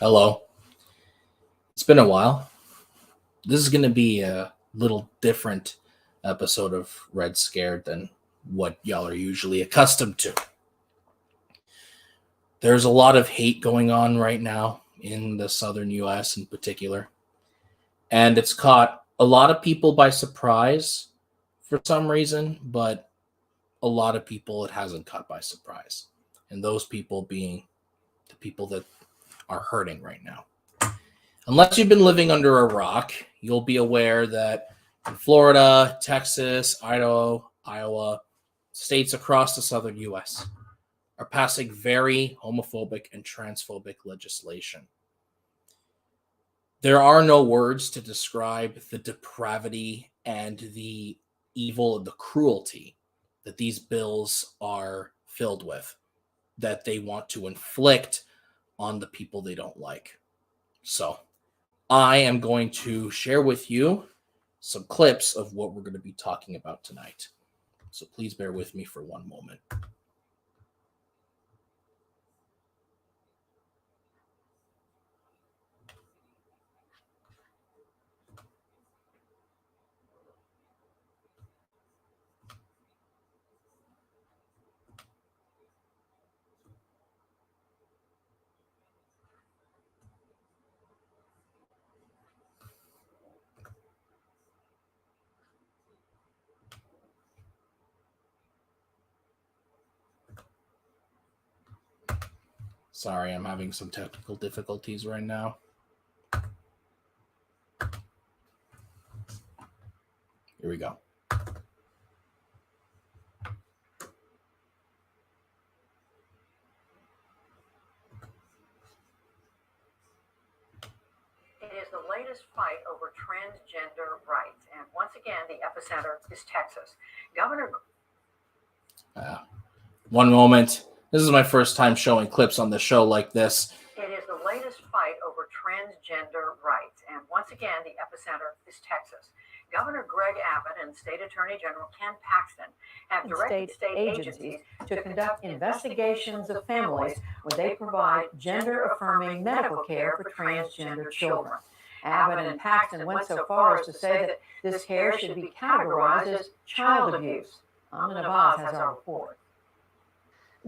Hello. It's been a while. This is going to be a little different episode of Red Scared than what y'all are usually accustomed to. There's a lot of hate going on right now in the southern US in particular, and it's caught a lot of people by surprise for some reason, but a lot of people it hasn't caught by surprise. And those people being the people that are hurting right now. Unless you've been living under a rock, you'll be aware that in Florida, Texas, Idaho, Iowa, states across the southern U.S. are passing very homophobic and transphobic legislation. There are no words to describe the depravity and the evil and the cruelty that these bills are filled with, that they want to inflict on the people they don't like. So, I am going to share with you some clips of what we're going to be talking about tonight. So please bear with me for one moment. Sorry, I'm having some technical difficulties right now. Here we go. It is the latest fight over transgender rights. And once again, the epicenter is Texas. Governor. One moment. This is my first time showing clips on the show like this. It is the latest fight over transgender rights. And once again, the epicenter is Texas. Governor Greg Abbott and State Attorney General Ken Paxton have directed state agencies to conduct investigations of families where they provide gender-affirming medical care for transgender children. Abbott and Paxton went so far as to say that this care should be categorized as child abuse. Amina Vaz has our report.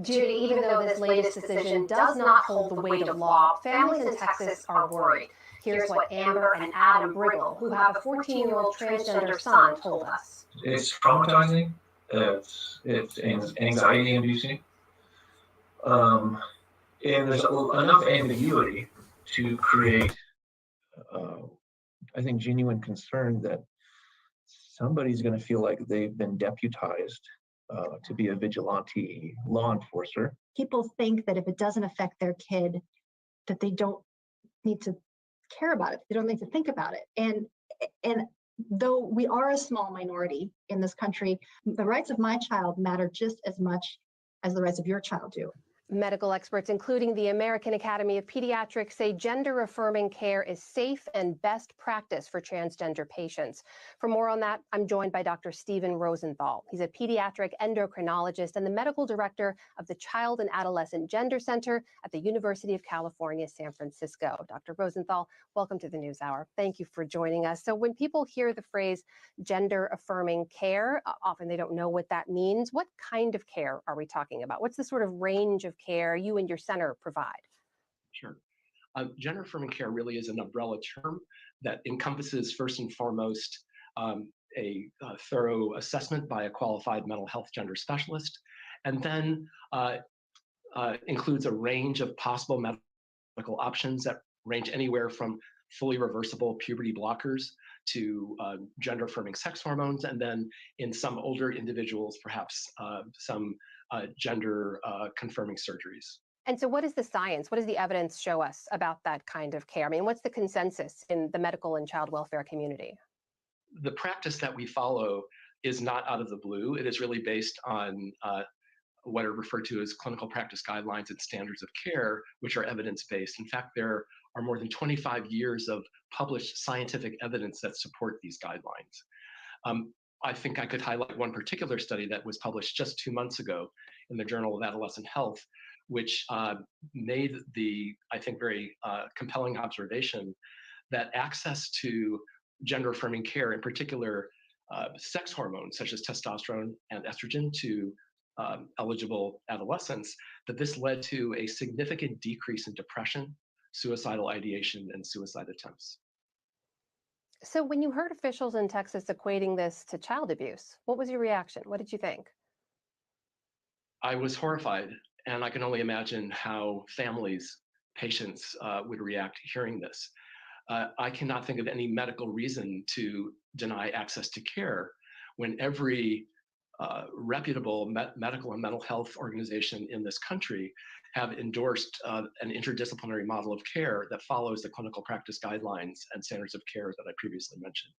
Judy, even though this latest decision does not hold the weight of law, families in Texas are worried. Here's what Amber and Adam Briggle, who have a 14-year-old transgender son, told us. It's traumatizing. It's anxiety inducing. And there's enough ambiguity to create, I think, genuine concern that somebody's going to feel like they've been deputized to be a vigilante law enforcer. People think that if it doesn't affect their kid, that they don't need to care about it. They don't need to think about it. And though we are a small minority in this country, the rights of my child matter just as much as the rights of your child do. Medical experts, including the American Academy of Pediatrics, say gender-affirming care is safe and best practice for transgender patients. For more on that, I'm joined by Dr. Stephen Rosenthal. He's a pediatric endocrinologist and the medical director of the Child and Adolescent Gender Center at the University of California, San Francisco. Dr. Rosenthal, welcome to the NewsHour. Thank you for joining us. So when people hear the phrase gender-affirming care, often they don't know what that means. What kind of care are we talking about? What's the sort of range of care you and your center provide? Sure. Gender affirming care really is an umbrella term that encompasses first and foremost a thorough assessment by a qualified mental health gender specialist, and then includes a range of possible medical options that range anywhere from fully reversible puberty blockers to gender affirming sex hormones, and then in some older individuals, perhaps some gender confirming surgeries. And so what is the science? What does the evidence show us about that kind of care? I mean, what's the consensus in the medical and child welfare community? The practice that we follow is not out of the blue. It is really based on what are referred to as clinical practice guidelines and standards of care, which are evidence-based. In fact, there are more than 25 years of published scientific evidence that support these guidelines. I think I could highlight one particular study that was published just 2 months ago in the Journal of Adolescent Health, which made the, I think, very compelling observation that access to gender affirming care, in particular sex hormones such as testosterone and estrogen to eligible adolescents, that this led to a significant decrease in depression, suicidal ideation, and suicide attempts. So when you heard officials in Texas equating this to child abuse, what was your reaction? What did you think? I was horrified, and I can only imagine how families, patients would react hearing this. I cannot think of any medical reason to deny access to care when every reputable medical and mental health organization in this country have endorsed an interdisciplinary model of care that follows the clinical practice guidelines and standards of care that I previously mentioned.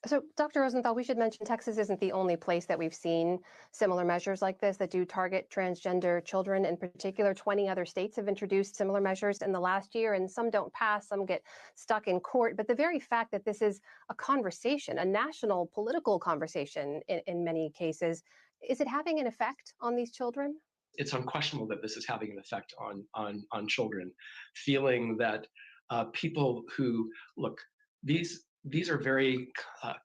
So, Dr. Rosenthal, we should mention Texas isn't the only place that we've seen similar measures like this that do target transgender children. In particular, 20 other states have introduced similar measures in the last year, and some don't pass, some get stuck in court. But the very fact that this is a conversation, a national political conversation in many cases, is it having an effect on these children? It's unquestionable that this is having an effect on children, feeling that people who, look, these are very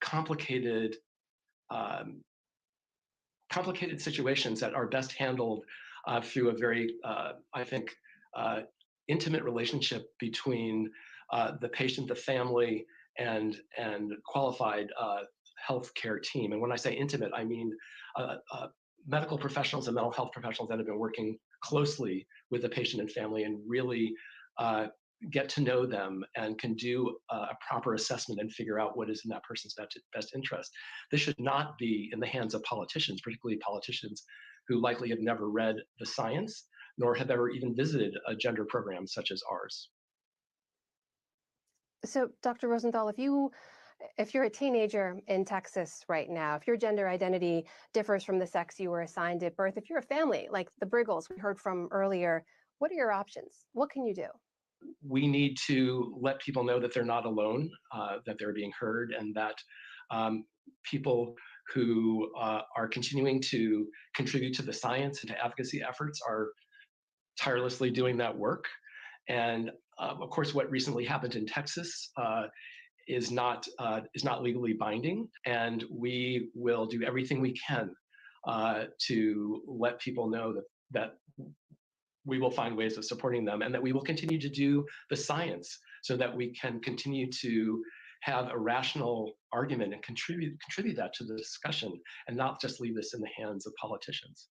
complicated situations that are best handled through a very, I think, intimate relationship between the patient, the family, and qualified healthcare team. And when I say intimate, I mean medical professionals and mental health professionals that have been working closely with the patient and family and really get to know them and can do a proper assessment and figure out what is in that person's best interest. This should not be in the hands of politicians, particularly politicians who likely have never read the science nor have ever even visited a gender program such as ours. So, Dr. Rosenthal, if you're a teenager in Texas right now, if your gender identity differs from the sex you were assigned at birth, if you're a family like the Briggles we heard from earlier, what are your options? What can you do? We need to let people know that they're not alone, that they're being heard, and that people who are continuing to contribute to the science and to advocacy efforts are tirelessly doing that work. And of course, what recently happened in Texas is not legally binding, and we will do everything we can to let people know that we will find ways of supporting them, and that we will continue to do the science so that we can continue to have a rational argument and contribute that to the discussion, and not just leave this in the hands of politicians.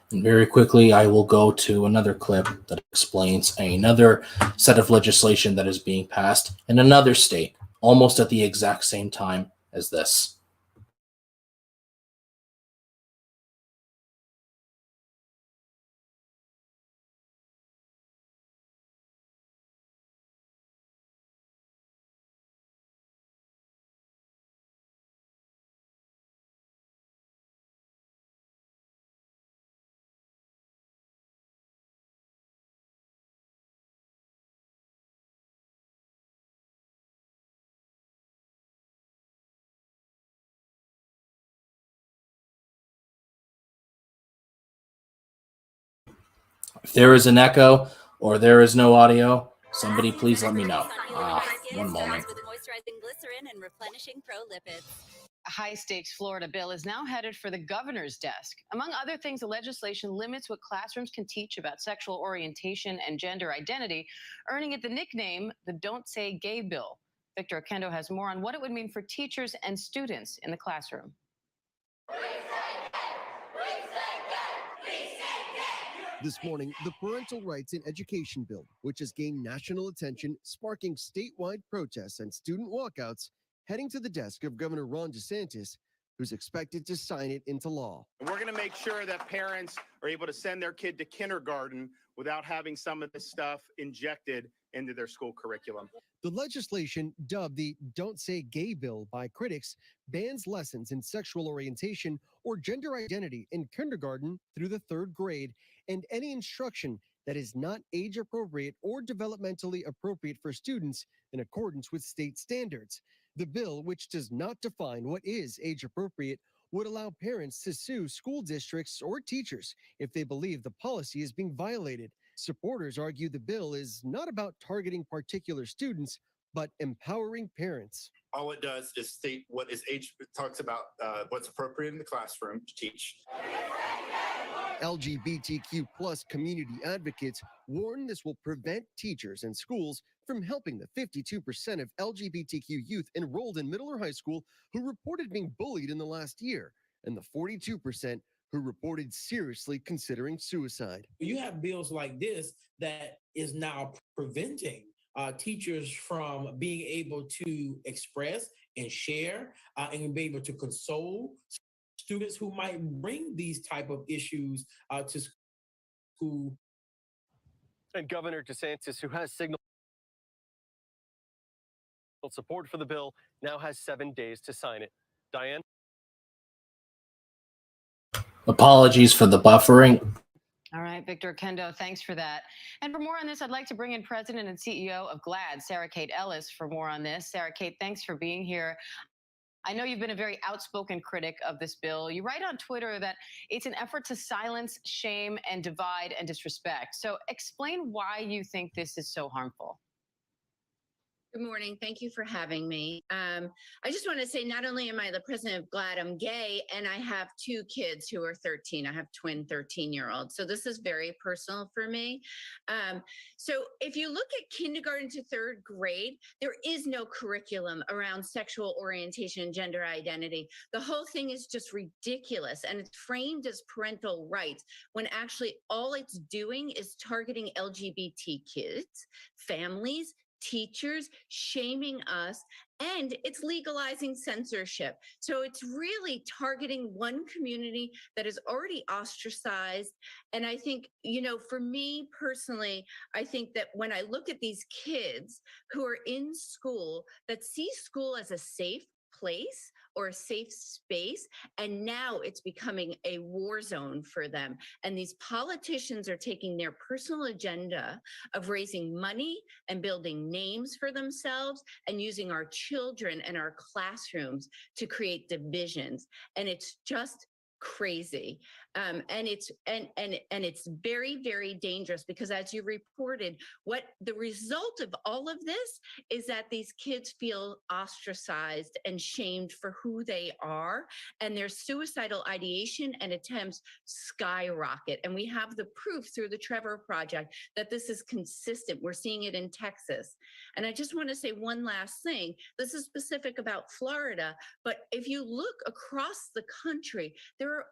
And very quickly, I will go to another clip that explains another set of legislation that is being passed in another state, almost at the exact same time as this. If there is an echo or there is no audio, somebody please let me know. One moment. A high-stakes Florida bill is now headed for the governor's desk. Among other things, the legislation limits what classrooms can teach about sexual orientation and gender identity, earning it the nickname the Don't Say Gay Bill. Victor Okendo has more on what it would mean for teachers and students in the classroom. This morning, the Parental Rights in Education bill, which has gained national attention, sparking statewide protests and student walkouts, heading to the desk of Governor Ron DeSantis, who's expected to sign it into law. And we're going to make sure that parents are able to send their kid to kindergarten without having some of this stuff injected into their school curriculum. The legislation, dubbed the Don't Say Gay Bill by critics, bans lessons in sexual orientation or gender identity in kindergarten through the 3rd grade, and any instruction that is not age appropriate or developmentally appropriate for students in accordance with state standards. The bill, which does not define what is age appropriate, would allow parents to sue school districts or teachers if they believe the policy is being violated. Supporters argue the bill is not about targeting particular students, but empowering parents. All it does is state what is age, it talks about what's appropriate in the classroom to teach. LGBTQ plus community advocates warn this will prevent teachers and schools from helping the 52% of LGBTQ youth enrolled in middle or high school who reported being bullied in the last year, and the 42% who reported seriously considering suicide. You have bills like this that is now preventing teachers from being able to express and share and be able to console students who might bring these type of issues to school. And Governor DeSantis, who has signaled support for the bill, now has 7 days to sign it. Diane? Apologies for the buffering. All right, Victor Kendo, thanks for that. And for more on this, I'd like to bring in President and CEO of GLAAD, Sarah Kate Ellis, for more on this. Sarah Kate, thanks for being here. I know you've been a very outspoken critic of this bill. You write on Twitter that it's an effort to silence, shame, and divide and disrespect. So explain why you think this is so harmful. Good morning. Thank you for having me. I just want to say, not only am I the president of GLAAD, I'm gay, and I have 2 kids who are 13. I have twin 13-year-olds. So this is very personal for me. So if you look at kindergarten to 3rd grade, there is no curriculum around sexual orientation and gender identity. The whole thing is just ridiculous, and it's framed as parental rights when actually all it's doing is targeting LGBT kids, families, teachers, shaming us, and it's legalizing censorship. So it's really targeting one community that is already ostracized. And I think, you know, for me personally, I think that when I look at these kids who are in school that see school as a safe place or a safe space, and now it's becoming a war zone for them. And these politicians are taking their personal agenda of raising money and building names for themselves and using our children and our classrooms to create divisions. And it's just crazy. And it's very, very dangerous because, as you reported, what the result of all of this is that these kids feel ostracized and shamed for who they are, and their suicidal ideation and attempts skyrocket. And we have the proof through the Trevor Project that this is consistent. We're seeing it in Texas. And I just want to say one last thing. This is specific about Florida, but if you look across the country, there are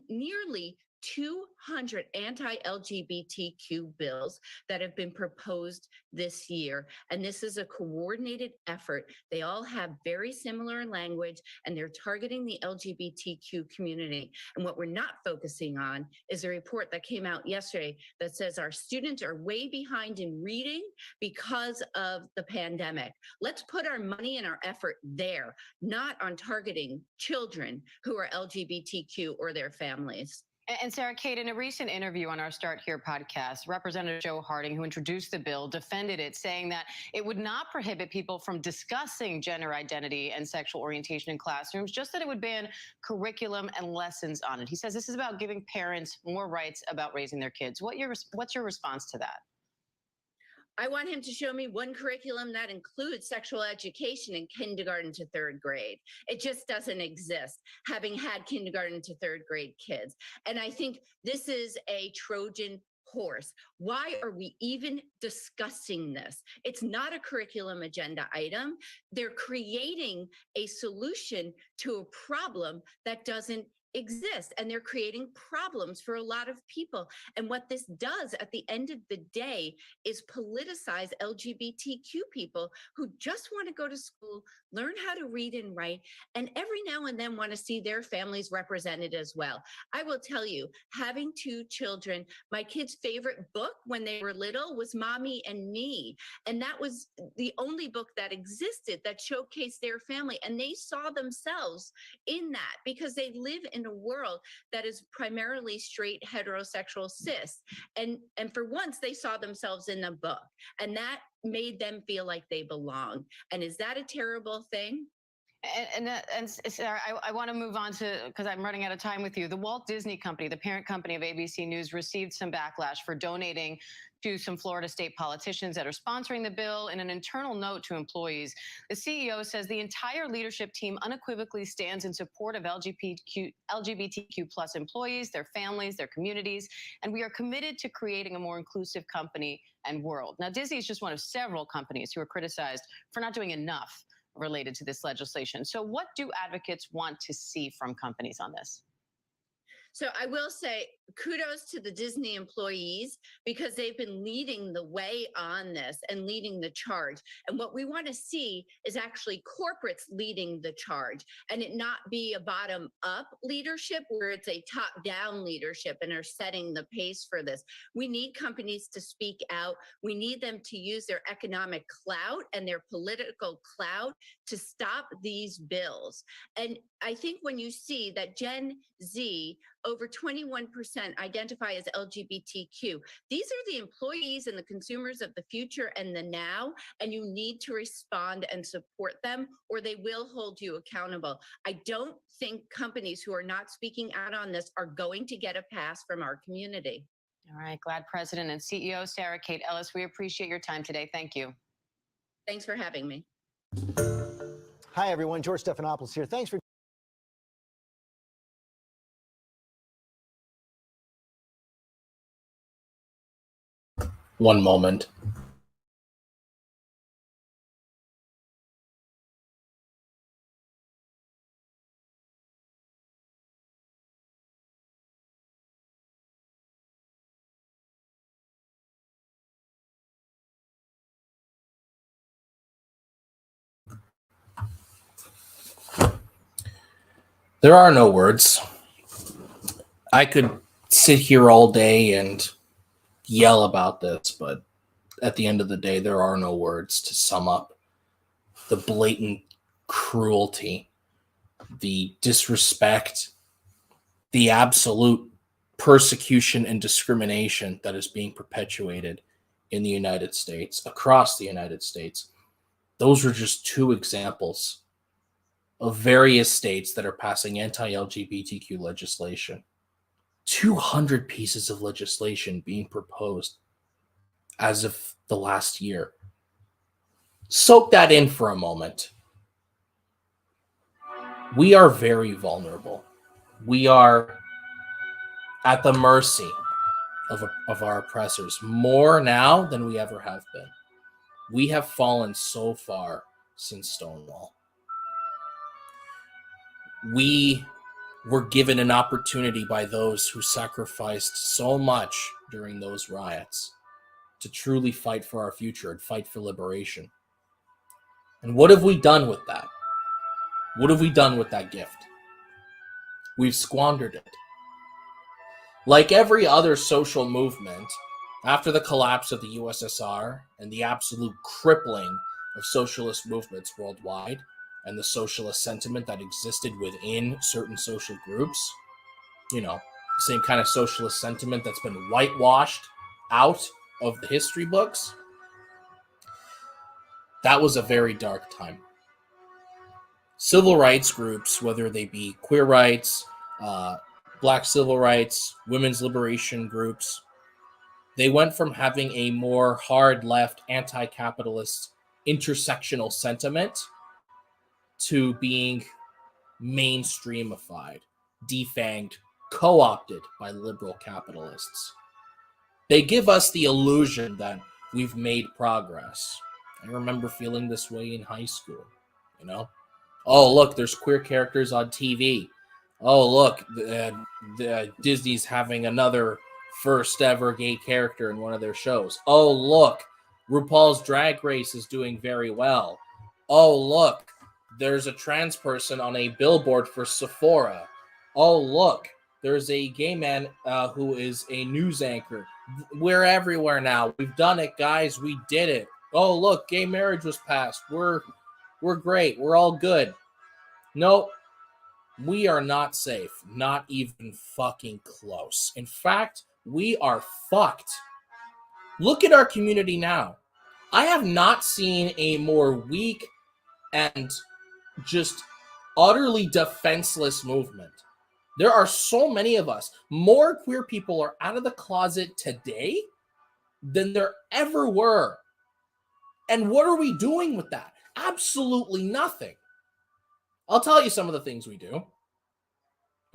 nearly 200 anti-LGBTQ bills that have been proposed this year. And this is a coordinated effort. They all have very similar language, and they're targeting the LGBTQ community. And what we're not focusing on is a report that came out yesterday that says our students are way behind in reading because of the pandemic. Let's put our money and our effort there, not on targeting children who are LGBTQ or their families. And Sarah Kate, in a recent interview on our Start Here podcast, Representative Joe Harding, who introduced the bill, defended it, saying that it would not prohibit people from discussing gender identity and sexual orientation in classrooms, just that it would ban curriculum and lessons on it. He says this is about giving parents more rights about raising their kids. What's your response to that? I want him to show me one curriculum that includes sexual education in kindergarten to 3rd grade. It just doesn't exist, having had kindergarten to 3rd grade kids. And I think this is a Trojan horse. Why are we even discussing this? It's not a curriculum agenda item. They're creating a solution to a problem that doesn't exist, and they're creating problems for a lot of people. And what this does at the end of the day is politicize LGBTQ people who just want to go to school, learn how to read and write, and every now and then want to see their families represented as well. I will tell you, having 2 children, my kids' favorite book book when they were little was Mommy and Me. And that was the only book that existed that showcased their family. And they saw themselves in that because they live in a world that is primarily straight, heterosexual, cis. And for once, they saw themselves in the book. And that made them feel like they belong. And is that a terrible thing? And Sarah, I want to move on to, because I'm running out of time with you. The Walt Disney Company, the parent company of ABC News, received some backlash for donating to some Florida state politicians that are sponsoring the bill. In an internal note to employees, the CEO says the entire leadership team unequivocally stands in support of LGBTQ plus employees, their families, their communities, and we are committed to creating a more inclusive company and world. Now, Disney is just one of several companies who are criticized for not doing enough related to this legislation. So what do advocates want to see from companies on this? So I will say kudos to the Disney employees because they've been leading the way on this and leading the charge. And what we want to see is actually corporates leading the charge and it not be a bottom up leadership where it's a top down leadership and are setting the pace for this. We need companies to speak out. We need them to use their economic clout and their political clout to stop these bills. And I think when you see that Gen Z, over 21% identify as LGBTQ. These are the employees and the consumers of the future and the now, and you need to respond and support them or they will hold you accountable. I don't think companies who are not speaking out on this are going to get a pass from our community. All right, GLAAD President and CEO Sarah Kate Ellis, we appreciate your time today. Thank you. Thanks for having me. Hi, everyone. George Stephanopoulos here. Thanks for one moment. There are no words. I could sit here all day and yell about this, but at the end of the day, there are no words to sum up the blatant cruelty, the disrespect, the absolute persecution and discrimination that is being perpetuated in the United States, across the United States. Those are just two examples of various states that are passing anti-LGBTQ legislation. 200 pieces of legislation being proposed as of the last year. Soak that in for a moment. We are very vulnerable. We are at the mercy of our oppressors, more now than we ever have been. We have fallen so far since Stonewall. We were given an opportunity by those who sacrificed so much during those riots to truly fight for our future and fight for liberation. And what have we done with that? What have we done with that gift? We've squandered it. Like every other social movement, after the collapse of the USSR and the absolute crippling of socialist movements worldwide, and the socialist sentiment that existed within certain social groups, same kind of socialist sentiment that's been whitewashed out of the history books. That was a very dark time. Civil rights groups, whether they be queer rights, Black civil rights, women's liberation groups, they went from having a more hard left, anti-capitalist, intersectional sentiment to being mainstreamified, defanged, co-opted by liberal capitalists. They give us the illusion that we've made progress. I remember feeling this way in high school, Oh, look, there's queer characters on TV. Oh, look, Disney's having another first ever gay character in one of their shows. Oh, look, RuPaul's Drag Race is doing very well. Oh, look, there's a trans person on a billboard for Sephora. Oh, look, there's a gay man who is a news anchor We're everywhere now. We've done it, guys. We did it. Oh, look, gay marriage was passed. We're great. We're all good. Nope. We are not safe. Not even fucking close. In fact, we are fucked. Look at our community now. I have not seen a more weak and just utterly defenseless movement. There are so many of us. More queer people are out of the closet today than there ever were. And what are we doing with that? Absolutely nothing. I'll tell you some of the things we do.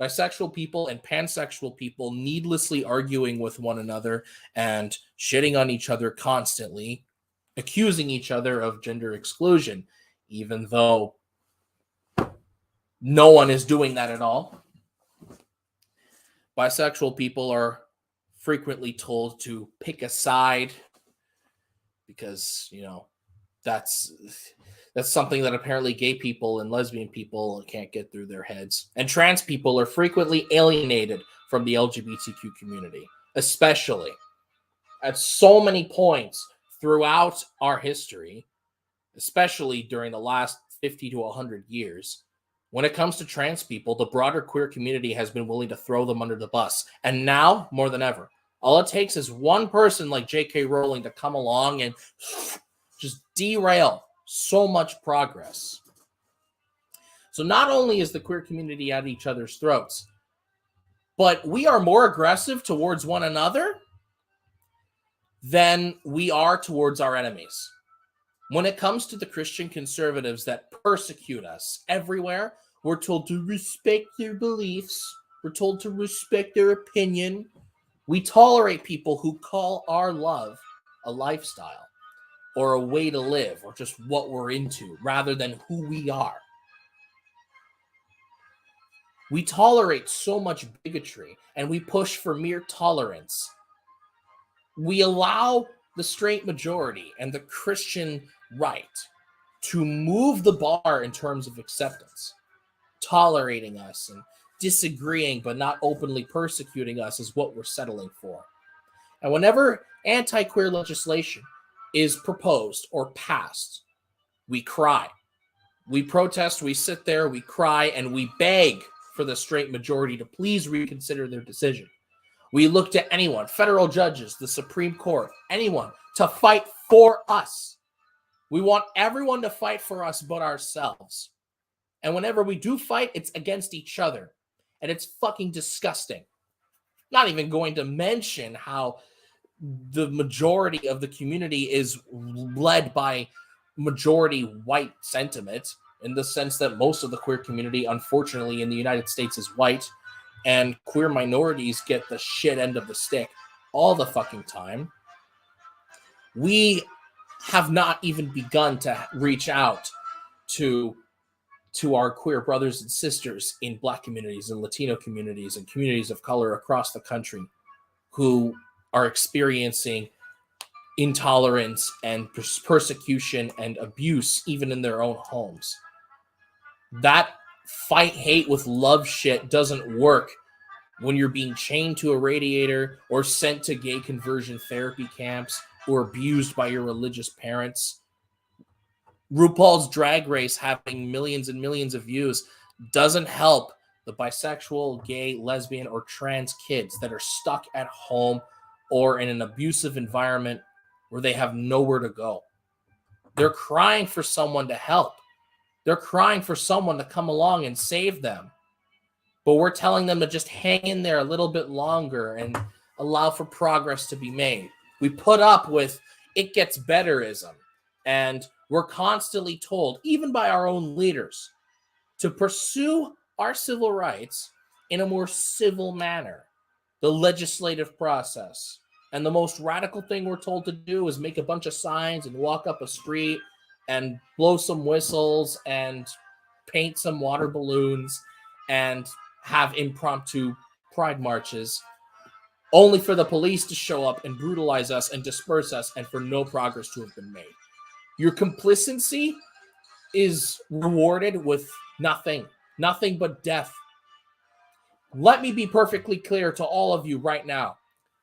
Bisexual people and pansexual people needlessly arguing with one another and shitting on each other constantly, accusing each other of gender exclusion, even though no one is doing that at all. Bisexual people are frequently told to pick a side because, you know, that's something that apparently gay people and lesbian people can't get through their heads. And trans people are frequently alienated from the LGBTQ community, especially at so many points throughout our history, especially during the last 50 to 100 years. When it comes to trans people, the broader queer community has been willing to throw them under the bus. And now, more than ever, all it takes is one person like J.K. Rowling to come along and just derail so much progress. So not only is the queer community at each other's throats, but we are more aggressive towards one another than we are towards our enemies. When it comes to the Christian conservatives that persecute us everywhere, we're told to respect their beliefs. We're told to respect their opinion. We tolerate people who call our love a lifestyle or a way to live or just what we're into rather than who we are. We tolerate so much bigotry and we push for mere tolerance. We allow the straight majority and the Christian right to move the bar in terms of acceptance. Tolerating us and disagreeing but not openly persecuting us is what we're settling for. And whenever anti-queer legislation is proposed or passed, we cry. We protest, we sit there, we cry, and we beg for the straight majority to please reconsider their decision. We look to anyone, federal judges, the Supreme Court, anyone, to fight for us. We want everyone to fight for us but ourselves. And whenever we do fight, it's against each other. And it's fucking disgusting. Not even going to mention how the majority of the community is led by majority white sentiment, in the sense that most of the queer community, unfortunately, in the United States is white. And queer minorities get the shit end of the stick all the fucking time. We have not even begun to reach out to our queer brothers and sisters in Black communities and Latino communities and communities of color across the country who are experiencing intolerance and persecution and abuse even in their own homes. That fight hate with love shit doesn't work when you're being chained to a radiator or sent to gay conversion therapy camps or abused by your religious parents. RuPaul's Drag Race having millions and millions of views doesn't help the bisexual, gay, lesbian, or trans kids that are stuck at home or in an abusive environment where they have nowhere to go. They're crying for someone to help. They're crying for someone to come along and save them. But we're telling them to just hang in there a little bit longer and allow for progress to be made. We put up with it gets betterism. And we're constantly told, even by our own leaders, to pursue our civil rights in a more civil manner. The legislative process. And the most radical thing we're told to do is make a bunch of signs and walk up a street and blow some whistles and paint some water balloons and have impromptu pride marches, only for the police to show up and brutalize us and disperse us and for no progress to have been made. Your complicity is rewarded with nothing but death. Let me be perfectly clear to all of you right now.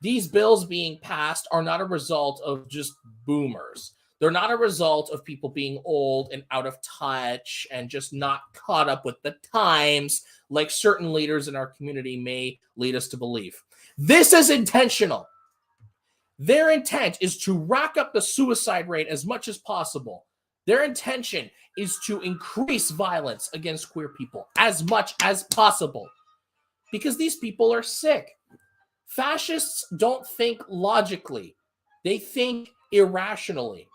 These bills being passed are not a result of just boomers. They're not a result of people being old and out of touch and just not caught up with the times, like certain leaders in our community may lead us to believe. This is intentional. Their intent is to rack up the suicide rate as much as possible. Their intention is to increase violence against queer people as much as possible because these people are sick. Fascists don't think logically. They think irrationally.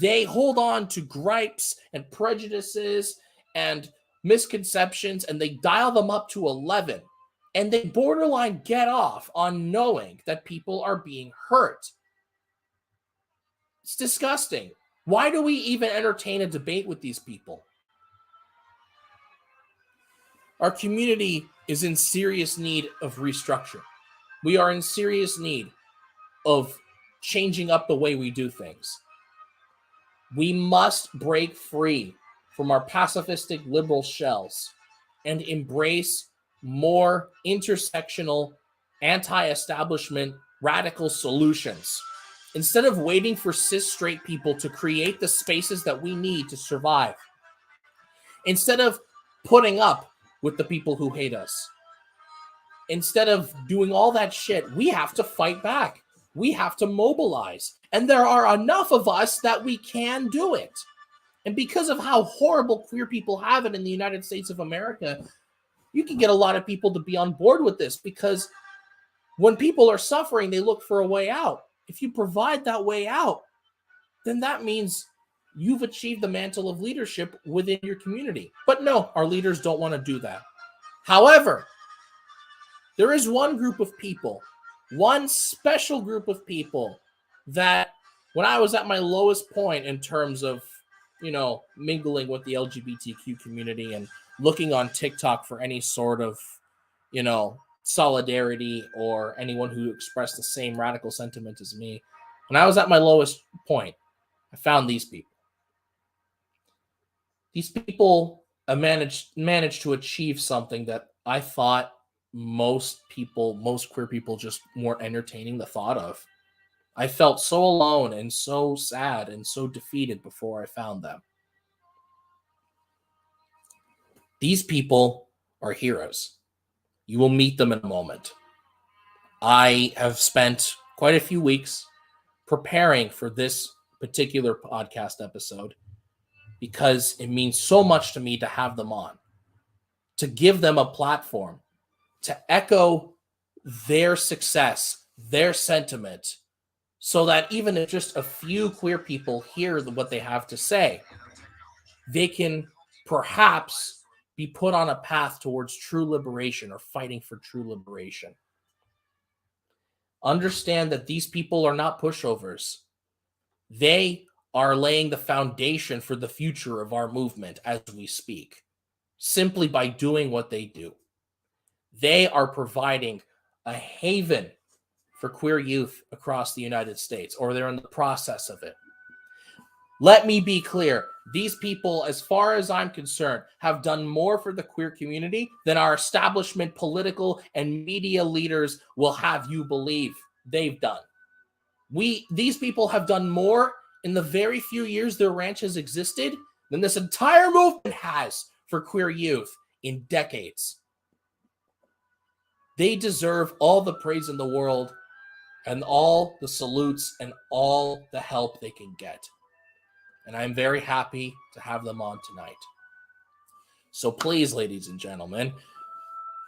They hold on to gripes and prejudices and misconceptions, and they dial them up to 11. And they borderline get off on knowing that people are being hurt. It's disgusting. Why do we even entertain a debate with these people? Our community is in serious need of restructure. We are in serious need of changing up the way we do things. We must break free from our pacifistic liberal shells and embrace more intersectional, anti-establishment, radical solutions. Instead of waiting for cis straight people to create the spaces that we need to survive. Instead of putting up with the people who hate us. Instead of doing all that shit, we have to fight back. We have to mobilize. And there are enough of us that we can do it. And because of how horrible queer people have it in the United States of America, you can get a lot of people to be on board with this because when people are suffering, they look for a way out. If you provide that way out, then that means you've achieved the mantle of leadership within your community. But no, our leaders don't want to do that. However, there is one group of people, one special group of people that when I was at my lowest point in terms of, mingling with the LGBTQ community and looking on TikTok for any sort of, solidarity or anyone who expressed the same radical sentiment as me. When I was at my lowest point, I found these people. These people managed to achieve something that I thought most queer people just weren't entertaining the thought of. I felt so alone and so sad and so defeated before I found them. These people are heroes. You will meet them in a moment. I have spent quite a few weeks preparing for this particular podcast episode because it means so much to me to have them on, to give them a platform, to echo their success, their sentiment, so that even if just a few queer people hear what they have to say, they can perhaps be put on a path towards true liberation or fighting for true liberation. Understand that these people are not pushovers. They are laying the foundation for the future of our movement as we speak, simply by doing what they do. They are providing a haven for queer youth across the United States, or they're in the process of it. Let me be clear. These people, as far as I'm concerned, have done more for the queer community than our establishment political and media leaders will have you believe they've done. These people have done more in the very few years their ranch has existed than this entire movement has for queer youth in decades. They deserve all the praise in the world and all the salutes and all the help they can get. And I'm very happy to have them on tonight. So please, ladies and gentlemen,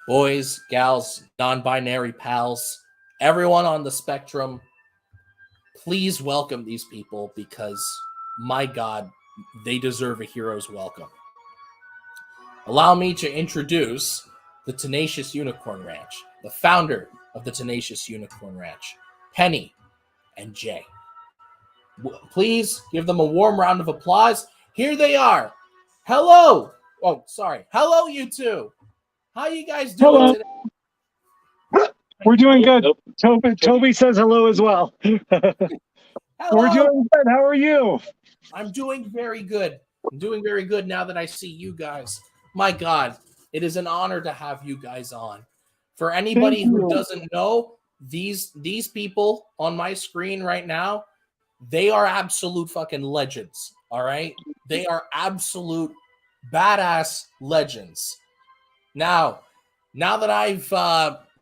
boys, gals, non-binary pals, everyone on the spectrum, please welcome these people because, my God, they deserve a hero's welcome. Allow me to introduce the Tenacious Unicorn Ranch, the founder of the Tenacious Unicorn Ranch, Penny and Jay. Please give them a warm round of applause. Here they are. Hello. Oh, sorry. Hello, you two. How you guys doing today? We're doing good. Toby says hello as well. Hello. We're doing good. How are you? I'm doing very good. I'm doing very good now that I see you guys. My God, it is an honor to have you guys on. For anybody who doesn't know, these people on my screen right now, they are absolute fucking legends. All right, they are absolute badass legends. Now that I've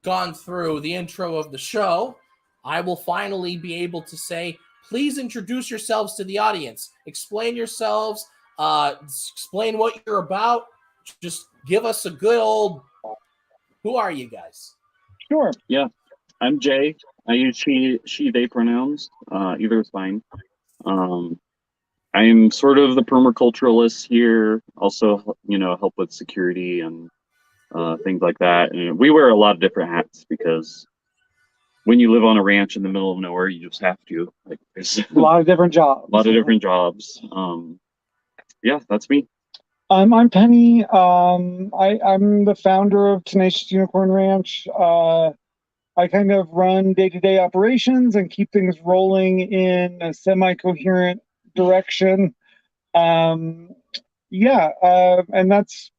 gone through the intro of the show, I will finally be able to say, please introduce yourselves to the audience. Explain yourselves. Explain what you're about. Just give us a good old, who are you guys? Sure. Yeah, I'm Jay. I use she, they pronouns. Either is fine. I'm sort of the permaculturalist here. Also, help with security and things like that. And we wear a lot of different hats because when you live on a ranch in the middle of nowhere, you just have to. Like, there's A lot of different jobs. a lot of different jobs. Yeah, that's me. I'm Penny. I'm the founder of Tenacious Unicorn Ranch. I kind of run day-to-day operations and keep things rolling in a semi-coherent direction. And that's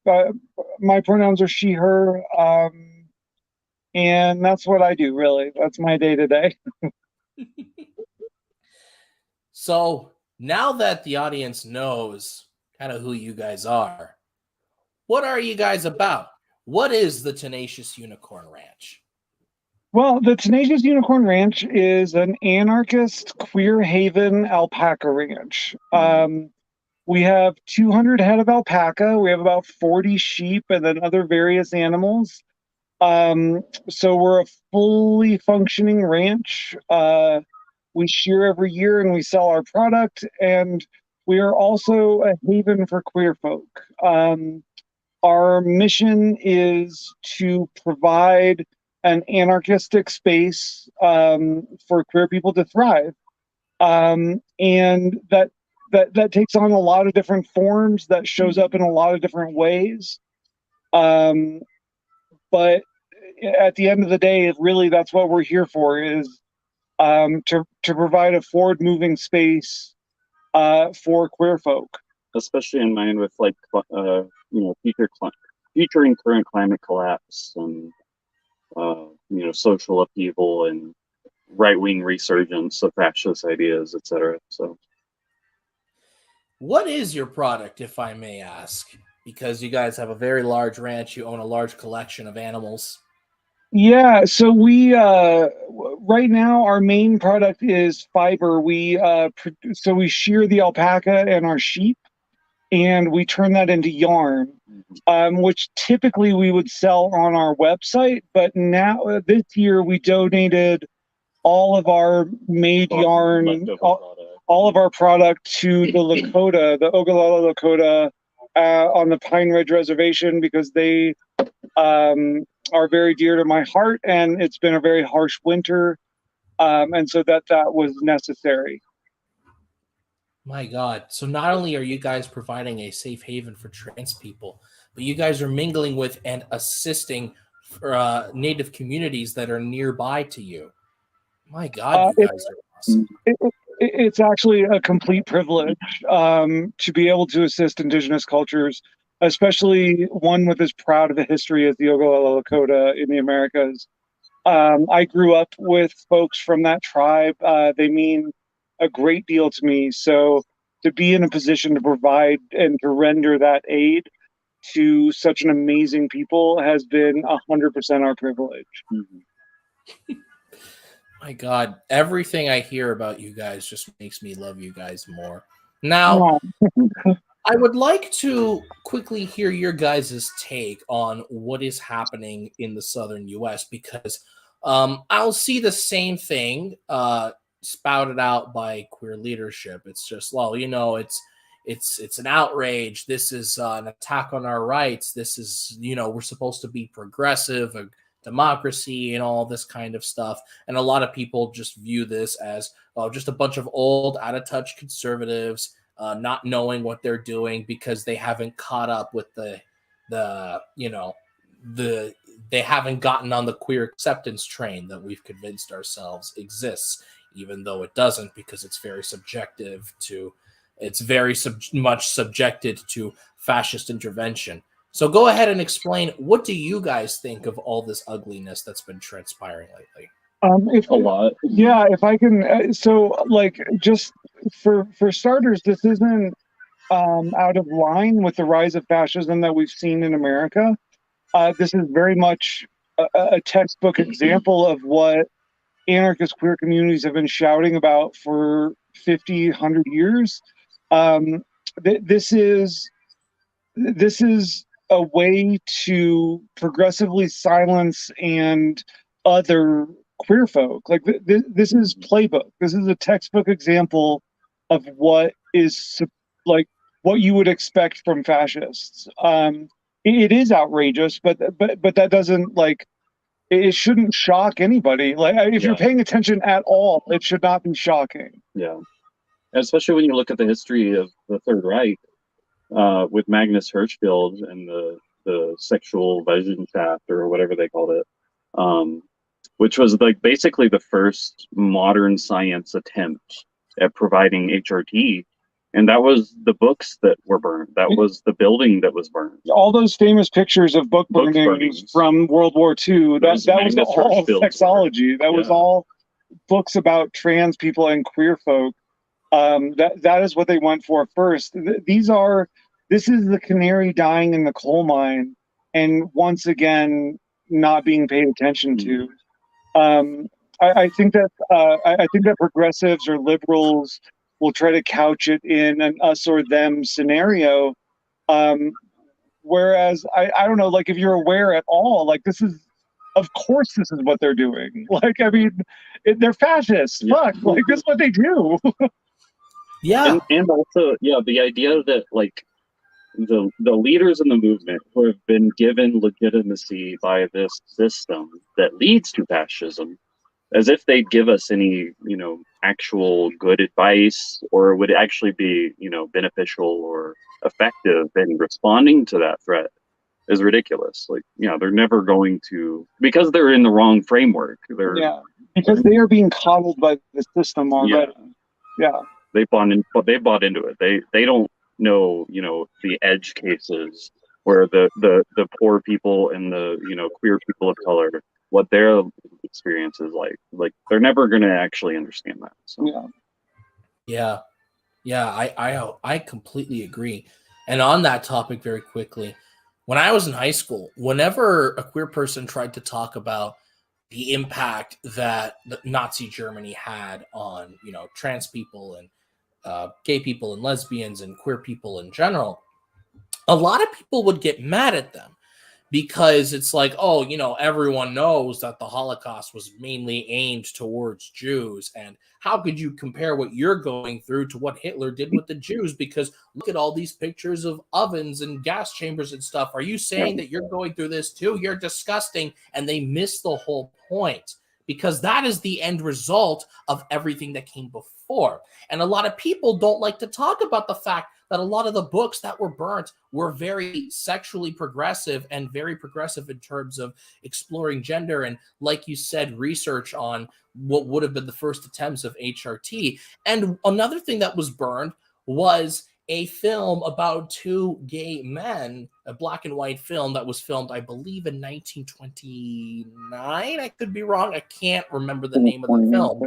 my pronouns are she, her, and that's what I do, really. That's my day-to-day. So now that the audience knows kind of who you guys are, what are you guys about? What is the Tenacious Unicorn Ranch? Well, the Tenacious Unicorn Ranch is an anarchist queer haven alpaca ranch. We have 200 head of alpaca. We have about 40 sheep and then other various animals. So we're a fully functioning ranch. We shear every year and we sell our product. And we are also a haven for queer folk. Our mission is to provide an anarchistic space for queer people to thrive. And that takes on a lot of different forms, that shows up in a lot of different ways. But at the end of the day, really that's what we're here for, is to provide a forward-moving space for queer folk. Especially in mind with future current climate collapse and social upheaval and right-wing resurgence of fascist ideas, etc. So, what is your product, if I may ask? Because you guys have a very large ranch, you own a large collection of animals. Yeah, so we right now our main product is fiber. We shear the alpaca and our sheep, and we turn that into yarn, which typically we would sell on our website. But now this year we donated all of our made yarn, all of our product to the Lakota, the Ogallala Lakota, on the Pine Ridge Reservation, because they are very dear to my heart, and it's been a very harsh winter, and so that was necessary. My God. So not only are you guys providing a safe haven for trans people, but you guys are mingling with and assisting Native communities that are nearby to you. My God, you guys are awesome. It's actually a complete privilege to be able to assist Indigenous cultures, especially one with as proud of a history as the Ogallala Lakota in the Americas. I grew up with folks from that tribe. They mean a great deal to me. So to be in a position to provide and to render that aid to such an amazing people has been 100% our privilege. Mm-hmm. My God, everything I hear about you guys just makes me love you guys more. Now, I would like to quickly hear your guys' take on what is happening in the southern U.S., because I'll see the same thing spouted out by queer leadership. It's just, well, it's an outrage. This is an attack on our rights. This is, we're supposed to be progressive, a democracy, and all this kind of stuff. And a lot of people just view this as just a bunch of old, out-of-touch conservatives not knowing what they're doing because they haven't caught up with they haven't gotten on the queer acceptance train that we've convinced ourselves exists, even though it doesn't, because it's very much subjected to fascist intervention. So go ahead and explain, what do you guys think of all this ugliness that's been transpiring lately? If a lot. Yeah, if I can. So, like, just for starters, this isn't out of line with the rise of fascism that we've seen in America. This is very much a textbook example of what anarchist queer communities have been shouting about for 50, 100 years. Um, this is a way to progressively silence and other queer folk. Like this is playbook. This is a textbook example of what is like what you would expect from fascists. It is outrageous, but that doesn't like it shouldn't shock anybody. Like if you're paying attention at all, it should not be shocking. Yeah, especially when you look at the history of the Third Reich. With Magnus Hirschfeld and the sexual vision shaft or whatever they called it, which was like basically the first modern science attempt at providing HRT, and that was the books that were burned. That was the building that was burned. All those famous pictures of book burnings from World War II. That was all sexology. That was all books about trans people and queer folk. That is what they went for first. This is the canary dying in the coal mine, and once again not being paid attention to. I think that progressives or liberals will try to couch it in an us or them scenario, whereas I don't know, like if you're aware at all, like of course this is what they're doing. Like I mean, they're fascists. Fuck, like this is what they do. Yeah, and also the idea that like the leaders in the movement who have been given legitimacy by this system that leads to fascism, as if they'd give us any actual good advice or would actually be beneficial or effective in responding to that threat, is ridiculous. Like they're never going to, because they're in the wrong framework. Because they are being coddled by the system already. They bought into it. They don't know the edge cases where the poor people and the queer people of color, what their experience is like they're never going to actually understand that. So I completely agree. And on that topic, very quickly, when I was in high school, whenever a queer person tried to talk about the impact that the Nazi Germany had on trans people and gay people and lesbians and queer people in general, a lot of people would get mad at them because it's like, oh, everyone knows that the Holocaust was mainly aimed towards Jews. And how could you compare what you're going through to what Hitler did with the Jews? Because look at all these pictures of ovens and gas chambers and stuff. Are you saying that you're going through this too? You're disgusting. And they miss the whole point, because that is the end result of everything that came before. And a lot of people don't like to talk about the fact that a lot of the books that were burnt were very sexually progressive and very progressive in terms of exploring gender. And like you said, research on what would have been the first attempts of HRT. And another thing that was burned was a film about two gay men, a black and white film that was filmed, I believe, in 1929. I could be wrong. I can't remember the name of the film.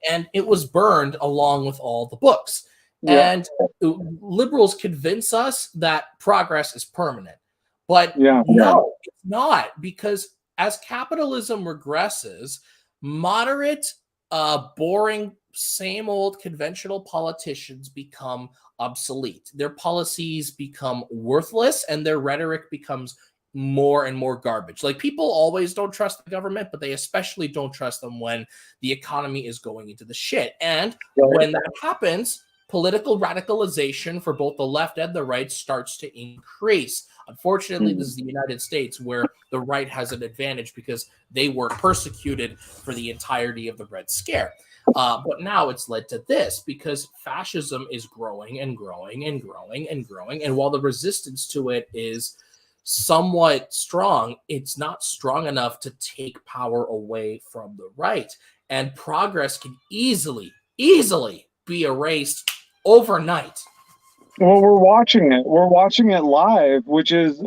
And it was burned along with all the books. And liberals convince us that progress is permanent. But no, it's not, because as capitalism regresses, moderate, boring, same old conventional politicians become obsolete. Their policies become worthless and their rhetoric becomes more and more garbage. Like, people always don't trust the government, but they especially don't trust them when the economy is going into the shit. And when that happens, political radicalization for both the left and the right starts to increase. Unfortunately, this is the United States, where the right has an advantage because they were persecuted for the entirety of the Red Scare. But now it's led to this, because fascism is growing and growing and growing and growing. And while the resistance to it is somewhat strong, it's not strong enough to take power away from the right. And progress can easily be erased overnight. Well, we're watching it. We're watching it live, which is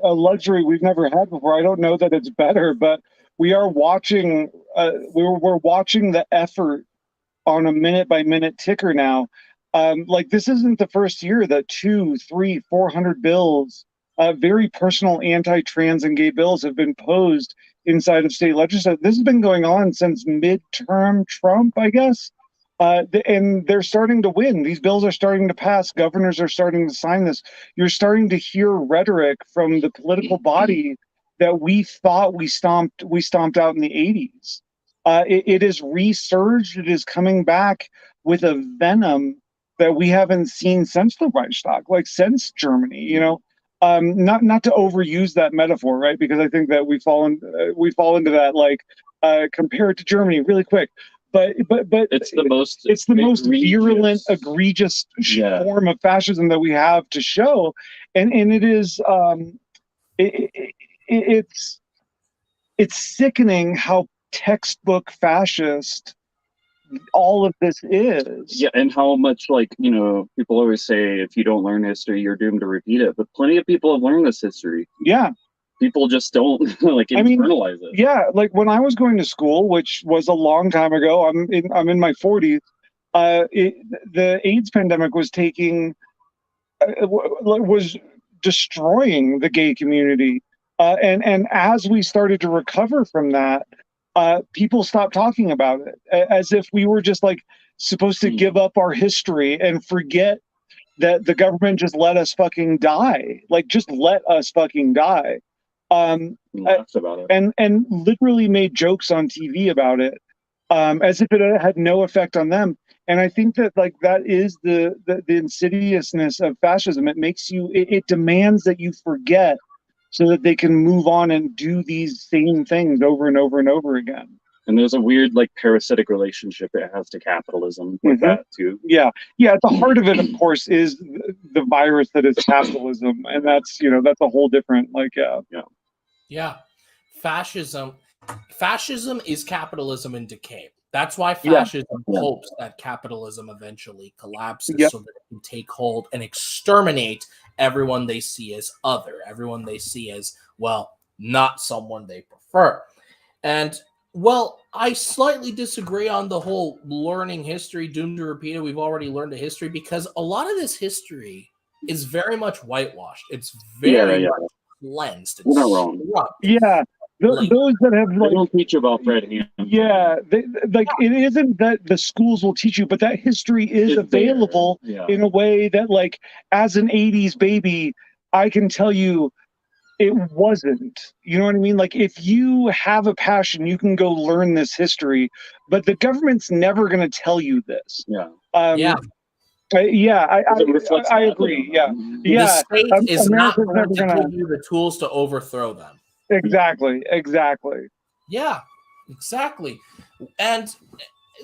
a luxury we've never had before. I don't know that it's better, but we are watching. We're watching the effort on a minute by minute ticker now. Like this isn't the first year that 200, 300, 400 bills, very personal anti-trans and gay bills have been posed inside of state legislatures. This has been going on since midterm Trump, I guess. And they're starting to win. These bills are starting to pass. Governors are starting to sign this. You're starting to hear rhetoric from the political body that we thought we stomped out in the 80s. It is resurged. It is coming back with a venom that we haven't seen since the Reichstag, like since Germany. You know, not to overuse that metaphor, right? Because I think that we fall into that, like compare it to Germany really quick. But it's the most virulent, egregious form of fascism that we have to show, and it is it's sickening how textbook fascist all of this is. Yeah, and how much, like, you know, people always say if you don't learn history, you're doomed to repeat it. But plenty of people have learned this history. Yeah. People just don't like internalize it. Yeah, like when I was going to school, which was a long time ago, I'm in my 40s. The AIDS pandemic was was destroying the gay community, and as we started to recover from that, people stopped talking about it, as if we were just like supposed to give up our history and forget that the government just let us fucking die. Like, just let us fucking die. About it. And literally made jokes on TV about it, as if it had no effect on them. And I think that, like, that is the insidiousness of fascism. It makes you, it demands that you forget so that they can move on and do these same things over and over and over again. And there's a weird, like, parasitic relationship it has to capitalism with that too. Yeah. At the heart of it, of course, is the virus that is capitalism, and that's, you know, that's a whole different, like, Yeah. Fascism is capitalism in decay. That's why fascism hopes that capitalism eventually collapses so that it can take hold and exterminate everyone they see as other, everyone they see as, well, not someone they prefer. And, well, I slightly disagree on the whole learning history, doomed to repeat it. We've already learned the history, because a lot of this history is very much whitewashed. It's very much cleansed. You're not wrong. Yeah. Those that have, like, they don't teach you about Fred Ham. Yeah, it isn't that the schools will teach you, but that history is available in a way that, like, as an 80s baby, I can tell you it wasn't. You know what I mean? Like, if you have a passion, you can go learn this history, but the government's never going to tell you this. I agree. The state is not going to give you the tools to overthrow them. Exactly. Yeah, exactly. And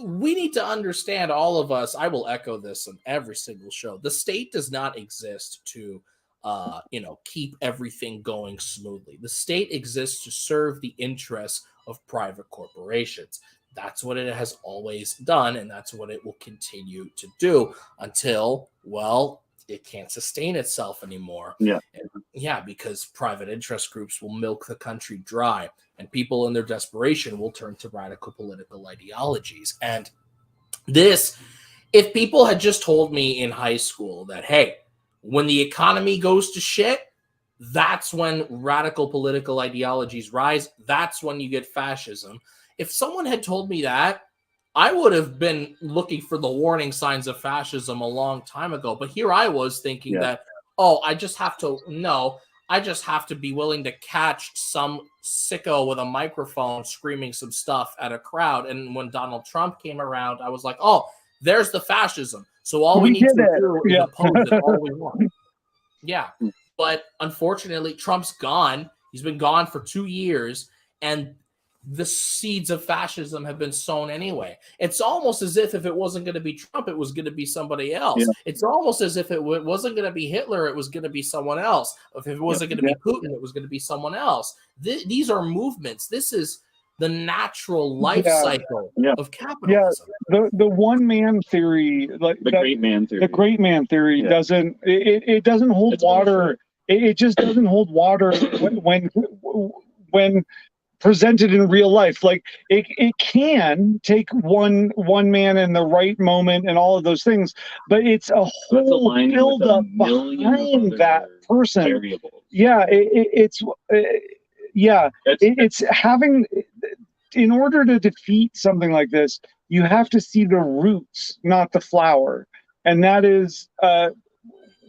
we need to understand, all of us, I will echo this on every single show, the state does not exist to keep everything going smoothly. The state exists to serve the interests of private corporations. That's what it has always done, and that's what it will continue to do until, well, it can't sustain itself anymore. Because private interest groups will milk the country dry, and people in their desperation will turn to radical political ideologies. And this, if people had just told me in high school that, hey, when the economy goes to shit, that's when radical political ideologies rise, that's when you get fascism. If someone had told me that, I would have been looking for the warning signs of fascism a long time ago. But here I was thinking that, I just have to be willing to catch some sicko with a microphone screaming some stuff at a crowd. And when Donald Trump came around, I was like, oh, there's the fascism. So all we need to do is oppose it all we want. Yeah. But unfortunately, Trump's gone. He's been gone for 2 years. And the seeds of fascism have been sown anyway. It's almost as if it wasn't going to be Trump, it was going to be somebody else. It's almost as if it wasn't going to be Hitler, it was going to be someone else. If it wasn't going to be Putin, it was going to be someone else. These are movements. This is the natural life cycle of capitalism. The one man theory, like the great man theory. The great man theory doesn't hold water It just doesn't hold water when presented in real life. Like it can take one man in the right moment and all of those things, but it's a whole build up behind that person. Variables. Yeah, it's having, in order to defeat something like this, you have to see the roots, not the flower. And that is,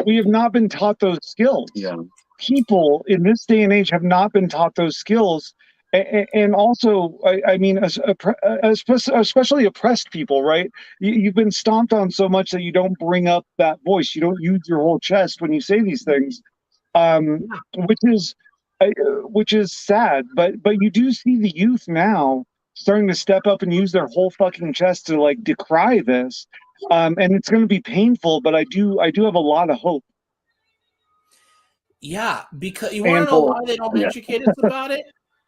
we have not been taught those skills. Yeah. People in this day and age have not been taught those skills. And also, I mean, especially oppressed people, right? You've been stomped on so much that you don't bring up that voice. You don't use your whole chest when you say these things, which is sad. But you do see the youth now starting to step up and use their whole fucking chest to like decry this, and it's going to be painful. But I do have a lot of hope. Yeah, because you want to know why they don't educate us about it?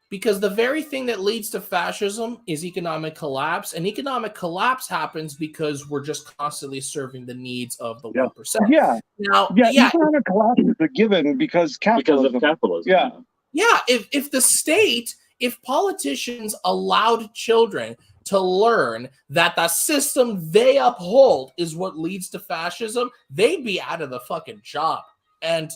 Because the very thing that leads to fascism is economic collapse, and economic collapse happens because we're just constantly serving the needs of the 1%. Yeah. Now, economic collapse is a given because capitalism. Because of capitalism. Yeah. Yeah, if the state, if politicians allowed children to learn that the system they uphold is what leads to fascism, they'd be out of the fucking job. And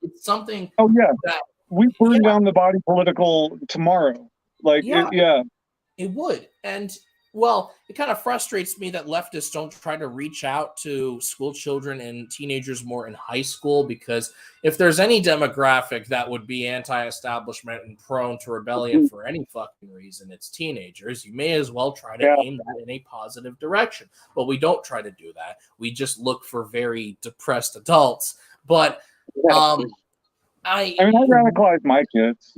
it's something that we burn down the body political tomorrow. Like, it would. And well, it kind of frustrates me that leftists don't try to reach out to school children and teenagers more in high school, because if there's any demographic that would be anti-establishment and prone to rebellion for any fucking reason, it's teenagers. You may as well try to aim that in a positive direction. But we don't try to do that. We just look for very depressed adults. But I radicalize my kids.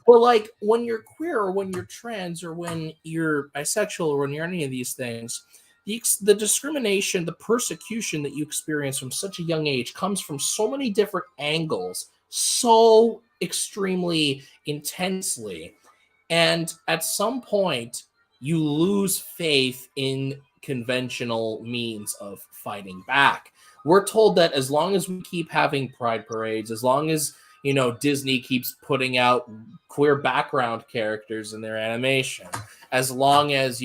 Well, like when you're queer or when you're trans or when you're bisexual or when you're any of these things, the discrimination, the persecution that you experience from such a young age comes from so many different angles, so extremely intensely. And at some point, you lose faith in conventional means of fighting back. We're told that as long as we keep having pride parades, as long as Disney keeps putting out queer background characters in their animation, as long as,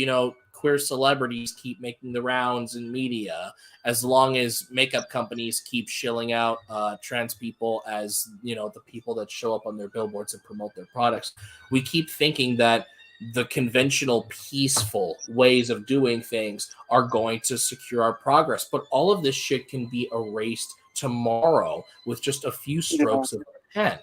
queer celebrities keep making the rounds in media, as long as makeup companies keep shilling out trans people as, the people that show up on their billboards and promote their products, we keep thinking that the conventional, peaceful ways of doing things are going to secure our progress. But all of this shit can be erased tomorrow with just a few strokes of pen.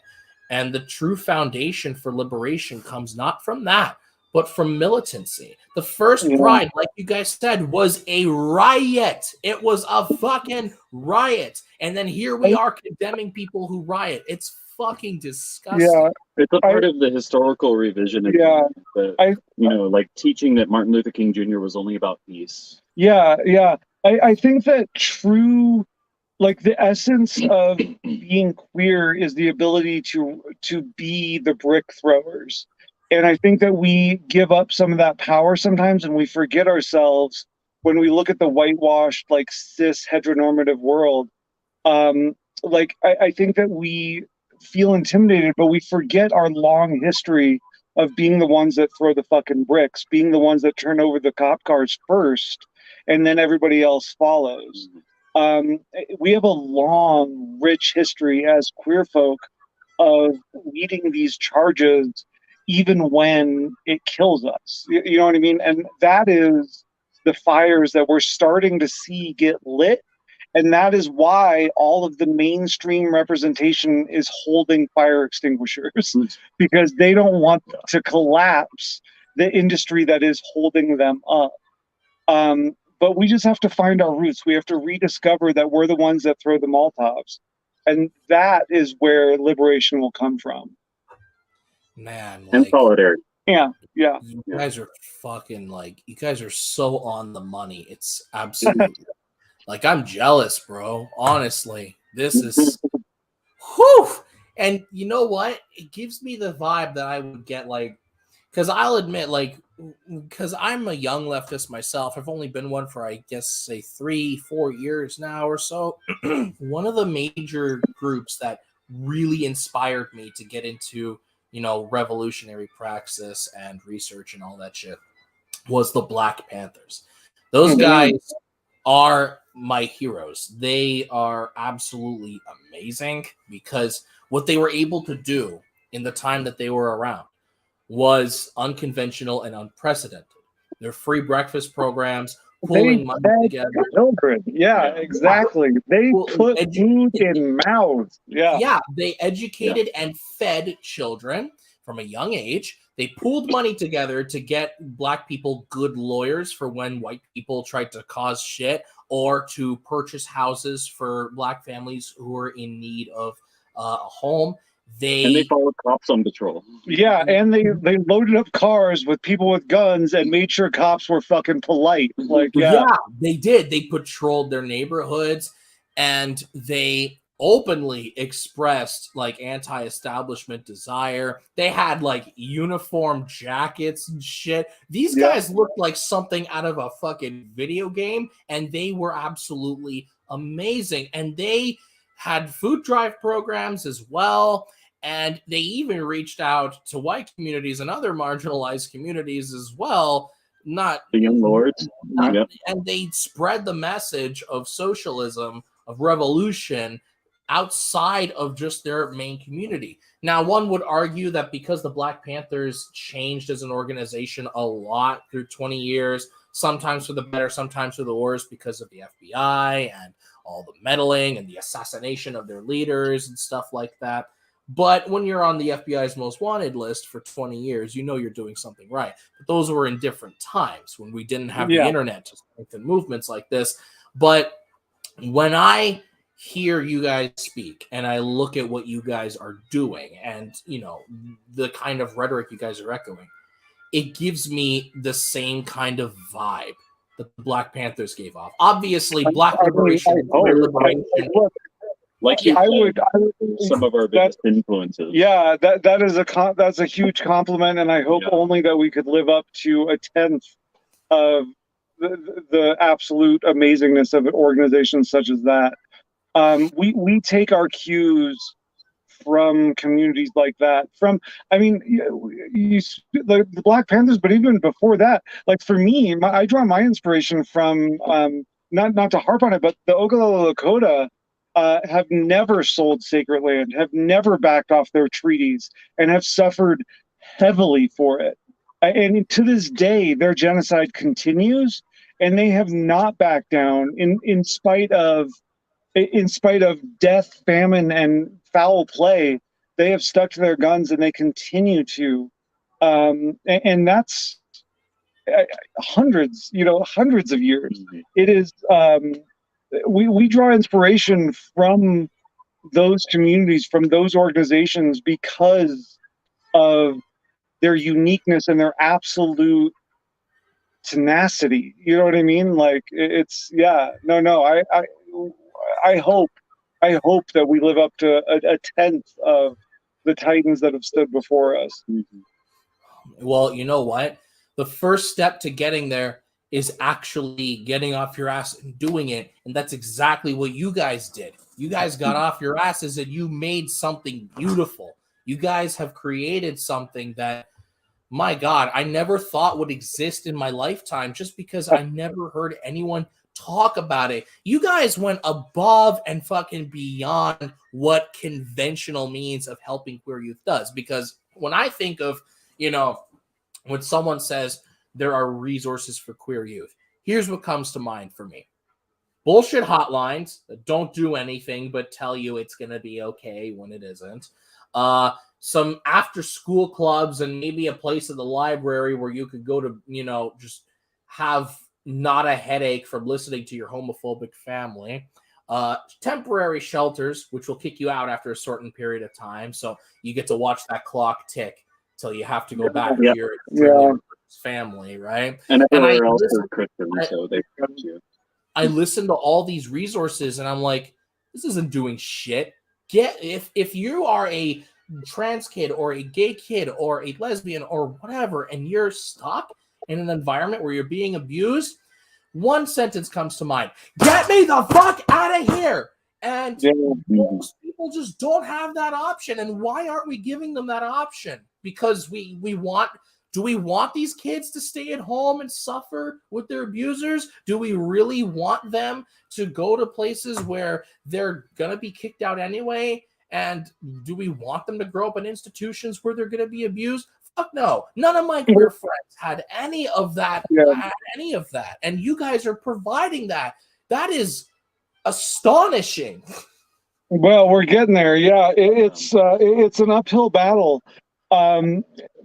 And the true foundation for liberation comes not from that, but from militancy. The first pride, like you guys said, was a riot. It was a fucking riot. And then here we are condemning people who riot. It's fucking disgusting. Yeah, it's a part of the historical revision. Like teaching that Martin Luther King Jr. was only about peace. I think that true, like the essence of being queer is the ability to be the brick throwers. And I think that we give up some of that power sometimes, and we forget ourselves when we look at the whitewashed, like cis heteronormative world. I think that we feel intimidated, but we forget our long history of being the ones that throw the fucking bricks, being the ones that turn over the cop cars first, and then everybody else follows. We have a long, rich history as queer folk of leading these charges, even when it kills us. You know what I mean? And that is the fires that we're starting to see get lit. And that is why all of the mainstream representation is holding fire extinguishers, because they don't want to collapse the industry that is holding them up. But we just have to find our roots. We have to rediscover that we're the ones that throw the Molotovs. And that is where liberation will come from. Man, and solidarity. Yeah. You guys are fucking you guys are so on the money. It's absolutely I'm jealous, bro. Honestly, this is whew. And you know what? It gives me the vibe that I would get because I'll admit, because I'm a young leftist myself. I've only been one for, I guess, say 3-4 years now or so. One of the major groups that really inspired me to get into, revolutionary praxis and research and all that shit was the Black Panthers. Those guys are my heroes. They are absolutely amazing because what they were able to do in the time that they were around was unconventional and unprecedented. Their free breakfast programs, pulling money together. Children. Yeah, exactly. They put food in mouths. Yeah. Yeah, they educated and fed children from a young age. They pooled money together to get Black people good lawyers for when white people tried to cause shit, or to purchase houses for Black families who were in need of a home. And they followed cops on patrol. Yeah, and they loaded up cars with people with guns and made sure cops were fucking polite. Like, yeah, they did. They patrolled their neighborhoods, and they openly expressed like anti-establishment desire. They had like uniform jackets and shit. These guys looked like something out of a fucking video game, and they were absolutely amazing. And they had food drive programs as well. And they even reached out to white communities and other marginalized communities as well. Not the young lords. And they spread the message of socialism, of revolution, outside of just their main community. Now, one would argue that because the Black Panthers changed as an organization a lot through 20 years, sometimes for the better, sometimes for the worse, because of the FBI and all the meddling and the assassination of their leaders and stuff like that. But when you're on the FBI's most wanted list for 20 years, you know you're doing something right. But those were in different times when we didn't have the internet to strengthen movements like this. But when I hear you guys speak and I look at what you guys are doing and, the kind of rhetoric you guys are echoing, it gives me the same kind of vibe that the Black Panthers gave off. Obviously, Black liberation, like I would some of our biggest influences. Yeah, that's a huge compliment, and I hope only that we could live up to a tenth of the absolute amazingness of organizations such as that. We take our cues from communities like that. The Black Panthers, but even before that, like for me, I draw my inspiration from not to harp on it, but the Oglala Lakota. Have never sold sacred land, have never backed off their treaties, and have suffered heavily for it. And to this day, their genocide continues, and they have not backed down in spite of death, famine, and foul play. They have stuck to their guns, and they continue to. And that's hundreds of years. It is. We draw inspiration from those communities, from those organizations, because of their uniqueness and their absolute tenacity. You know what I mean? Like I hope that we live up to a tenth of the titans that have stood before us. Well, you know what? The first step to getting there is actually getting off your ass and doing it. And that's exactly what you guys did. You guys got off your asses and you made something beautiful. You guys have created something that, my God, I never thought would exist in my lifetime, just because I never heard anyone talk about it. You guys went above and fucking beyond what conventional means of helping queer youth does. Because when I think of, when someone says, there are resources for queer youth, here's what comes to mind for me. Bullshit hotlines that don't do anything but tell you it's going to be okay when it isn't. Some after school clubs and maybe a place at the library where you could go to, just have not a headache from listening to your homophobic family. Temporary shelters, which will kick you out after a certain period of time. So you get to watch that clock tick till you have to go back to your family, right? And everywhere else is Christian, so they trust you. I listen to all these resources and I'm like, this isn't doing shit. If you are a trans kid or a gay kid or a lesbian or whatever, and you're stuck in an environment where you're being abused, one sentence comes to mind: get me the fuck out of here. And most people just don't have that option. And why aren't we giving them that option? Because we want, do we want these kids to stay at home and suffer with their abusers? Do we really want them to go to places where they're going to be kicked out anyway? And do we want them to grow up in institutions where they're going to be abused? Fuck no. None of my queer friends had any of that. And you guys are providing that. That is astonishing. Well, we're getting there. Yeah, it's an uphill battle,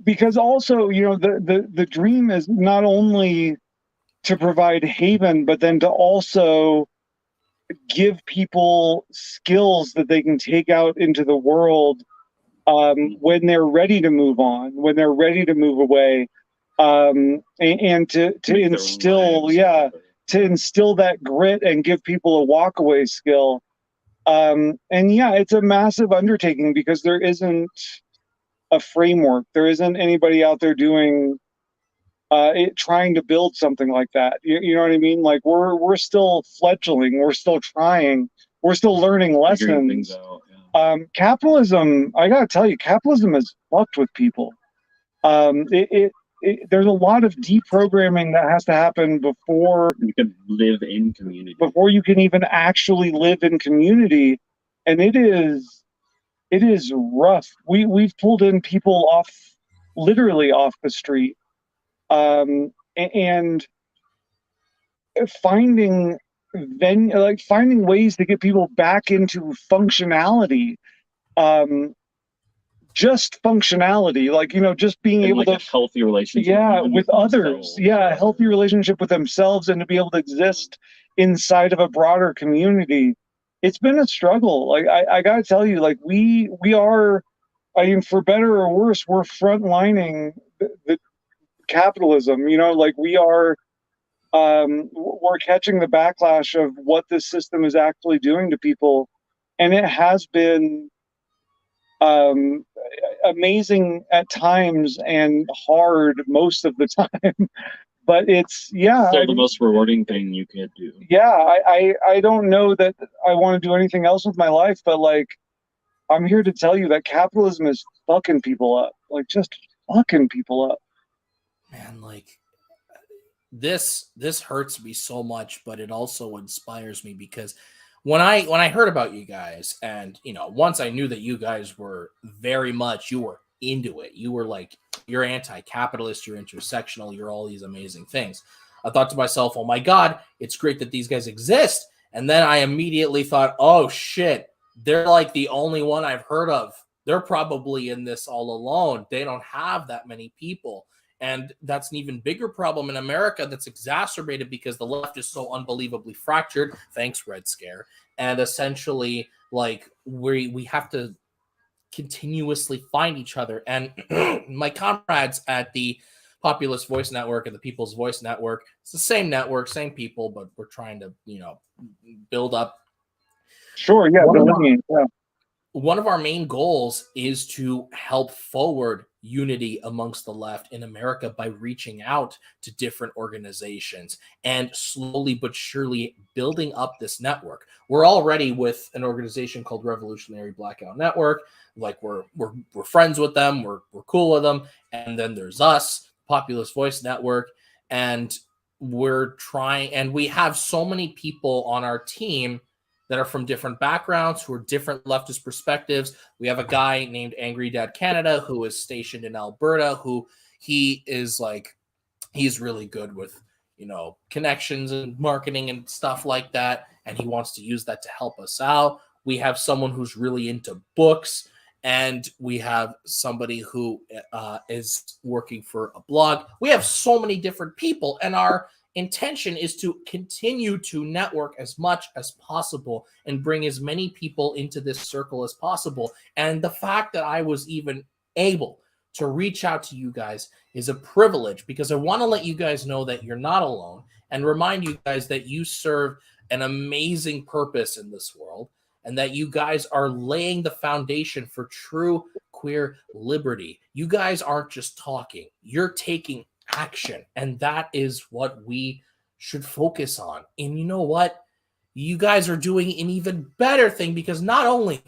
because also, you know, the dream is not only to provide haven, but then to also give people skills that they can take out into the world when they're ready to move on, when they're ready to move away, and to instill, to instill that grit and give people a walkaway skill. And yeah, it's a massive undertaking because there isn't a framework. There isn't anybody out there doing trying to build something like that. You know what I mean? Like we're still fledgling. We're still trying. We're still learning lessons. Capitalism, I gotta tell you, capitalism has fucked with people. There's a lot of deprogramming that has to happen before you can live in community, before you can even actually live in community, and it is rough. We've pulled in people literally off the street, and finding ways to get people back into functionality. Just functionality, like, you know, just being able to a healthy relationship with others, a healthy relationship with themselves, and to be able to exist inside of a broader community. It's been a struggle. Like I gotta tell you, like we are, I mean, for better or worse, we're frontlining the capitalism, you know, like we are, we're catching the backlash of what this system is actually doing to people, and it has been amazing at times and hard most of the time. But it's the most rewarding thing you could do. I don't know that I want to do anything else with my life, but like I'm here to tell you that capitalism is fucking people up, like just fucking people up. Man, like this hurts me so much, but it also inspires me because when I heard about you guys, and you know, once I knew that you guys were very much, you were into it. You were like, you're anti-capitalist, you're intersectional, you're all these amazing things. I thought to myself, oh my God, it's great that these guys exist. And then I immediately thought, oh shit, they're like the only one I've heard of. They're probably in this all alone. They don't have that many people. And that's an even bigger problem in America that's exacerbated because the left is so unbelievably fractured. Thanks, Red Scare. And essentially, like, we have to continuously find each other. And my comrades at the Populist Voice Network and the People's Voice Network, it's the same network, same people, but we're trying to, you know, build up. Sure, yeah. One of our main goals is to help forward unity amongst the left in America by reaching out to different organizations and slowly but surely building up this network. We're already with an organization called Revolutionary Blackout Network. Like we're friends with them, we're cool with them. And then there's us, Populist Voice Network, and we're trying, and we have so many people on our team that are from different backgrounds, who are different leftist perspectives. We have a guy named Angry Dad Canada who is stationed in Alberta, who he's really good with, you know, connections and marketing and stuff like that. And he wants to use that to help us out. We have someone who's really into books, and we have somebody who is working for a blog. We have so many different people, and our intention is to continue to network as much as possible and bring as many people into this circle as possible. And the fact that I was even able to reach out to you guys is a privilege, because I want to let you guys know that you're not alone and remind you guys that you serve an amazing purpose in this world, and that you guys are laying the foundation for true queer liberty. You guys aren't just talking. You're taking action. And that is what we should focus on. And you know what? You guys are doing an even better thing, because not only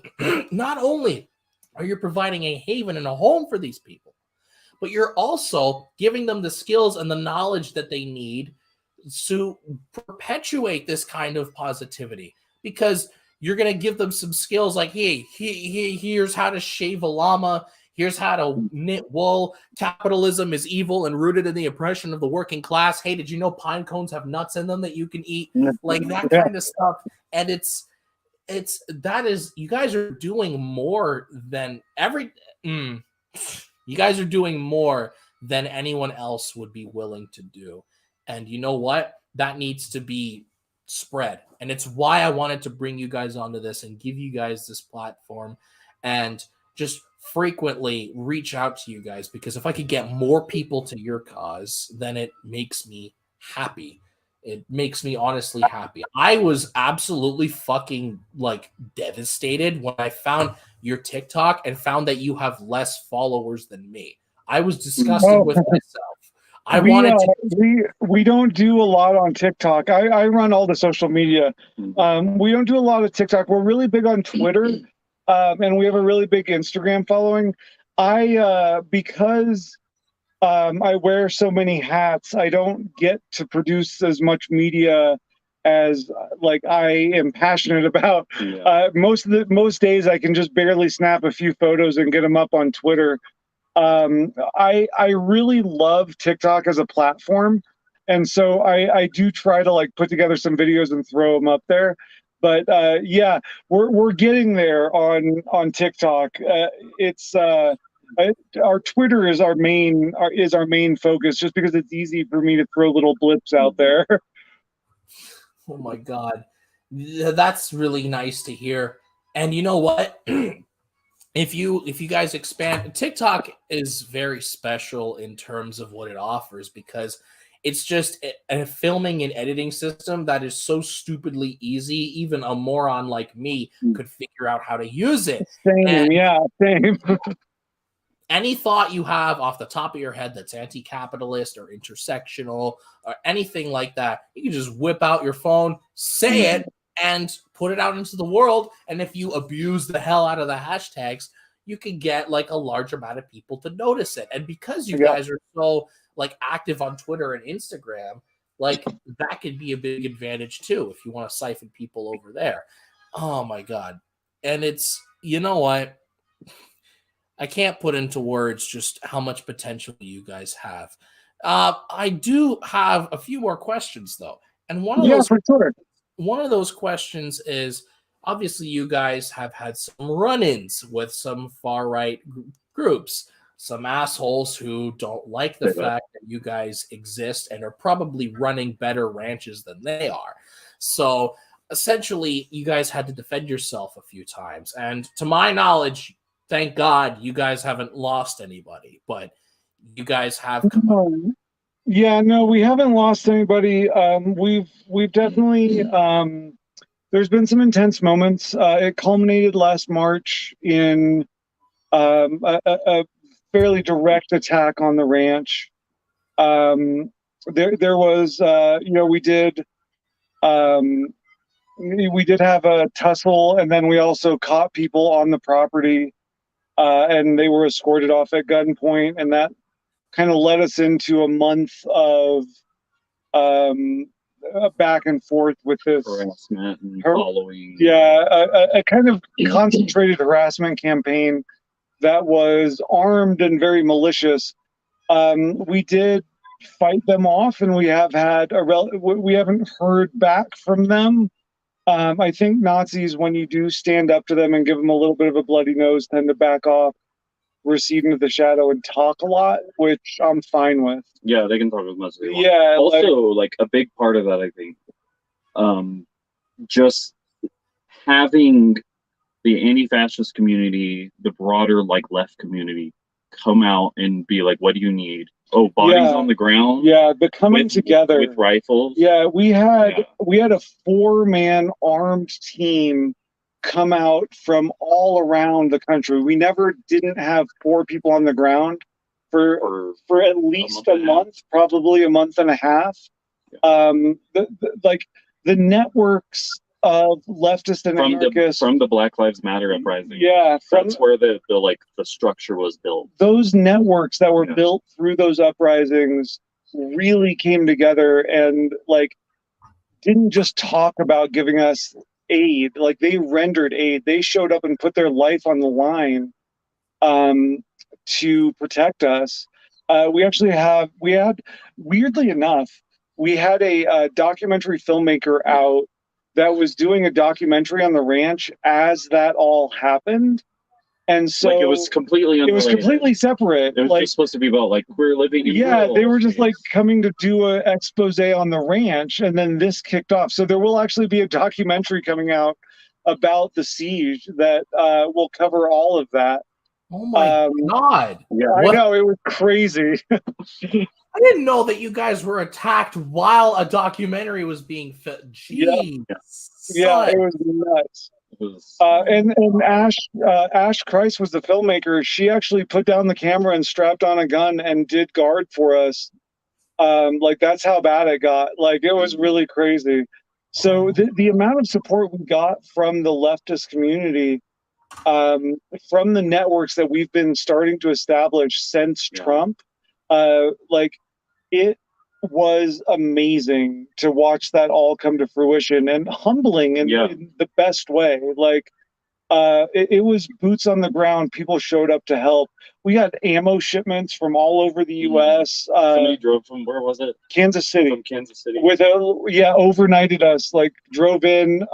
are you providing a haven and a home for these people, but you're also giving them the skills and the knowledge that they need to perpetuate this kind of positivity, because you're going to give them some skills like, hey, here's how to shave a llama. Here's how to knit wool. Capitalism is evil and rooted in the oppression of the working class. Hey, did you know pine cones have nuts in them that you can eat? Like that kind of stuff. And you guys are doing more than you guys are doing more than anyone else would be willing to do. And you know what? That needs to be spread. And it's why I wanted to bring you guys onto this and give you guys this platform and just frequently reach out to you guys, because if I could get more people to your cause, then it makes me happy. It makes me honestly happy. I was absolutely fucking like devastated when I found your TikTok and found that you have less followers than me. I was disgusted with myself. We don't do a lot on TikTok. I run all the social media. We don't do a lot of TikTok. We're really big on Twitter, and we have a really big Instagram following. Because I wear so many hats, I don't get to produce as much media as like I am passionate about. Most days I can just barely snap a few photos and get them up on Twitter. I really love TikTok as a platform, and so I do try to like put together some videos and throw them up there. But yeah, we're getting there on TikTok. Our Twitter is our main focus, just because it's easy for me to throw little blips out there. Oh my God, that's really nice to hear. And you know what? If you guys expand, TikTok is very special in terms of what it offers, because it's just a filming and editing system that is so stupidly easy. Even a moron like me could figure out how to use it. Same. Any thought you have off the top of your head that's anti-capitalist or intersectional or anything like that, you can just whip out your phone, say it, and put it out into the world. And if you abuse the hell out of the hashtags, you can get like a large amount of people to notice it. And because you guys are so like active on Twitter and Instagram, like that could be a big advantage too, if you want to siphon people over there. Oh my God. And it's, you know what? I can't put into words just how much potential you guys have. I do have a few more questions though. And one of those questions is, obviously you guys have had some run-ins with some far-right groups, some assholes who don't like the fact that you guys exist and are probably running better ranches than they are. So essentially you guys had to defend yourself a few times. And to my knowledge, thank God you guys haven't lost anybody, but you guys have come up. Yeah, no, we haven't lost anybody. We've definitely there's been some intense moments. It culminated last March in a fairly direct attack on the ranch. There was we did have a tussle, and then we also caught people on the property, and they were escorted off at gunpoint, and that kind of led us into a month of back and forth with this harassment and following. A kind of concentrated harassment campaign that was armed and very malicious. We did fight them off, and we have had we haven't heard back from them. I think Nazis, when you do stand up to them and give them a little bit of a bloody nose, tend to back off, recede into the shadow, and talk a lot, which I'm fine with. Yeah, they can talk as much as they want. Yeah. Also, like a big part of that, I think, just having the anti-fascist community, the broader like left community, come out and be like, "What do you need?" Oh, bodies on the ground. Yeah, but coming together with rifles. Yeah, we had a 4-man armed team come out from all around the country. We never didn't have 4 people on the ground. for at least a month, probably a month and a half. Like the networks of leftist and anarchists from the Black Lives Matter uprising. Yeah, that's where the structure was built. Those networks that were built through those uprisings really came together and like didn't just talk about giving us aid. Like they rendered aid. They showed up and put their life on the line to protect us. We had, weirdly enough, we had a documentary filmmaker out that was doing a documentary on the ranch as that all happened. And so like it was completely unrelated. It was completely separate. It was like, just supposed to be about like we're living in they were just like coming to do an expose on the ranch, and then this kicked off. So there will actually be a documentary coming out about the siege that will cover all of that. Oh my God. Yeah, I know, it was crazy. I didn't know that you guys were attacked while a documentary was being filmed. Jeez. Yeah, it was nuts. And Ash Christ was the filmmaker. She actually put down the camera and strapped on a gun and did guard for us. Like that's how bad it got. Like it was really crazy. So the amount of support we got from the leftist community, from the networks that we've been starting to establish since Trump, like it was amazing to watch that all come to fruition, and humbling in the best way. Like it was boots on the ground. People showed up to help. We had ammo shipments from all over the U.S. Somebody drove from, where was it? Kansas City. From Kansas City. Overnighted us. Like drove in,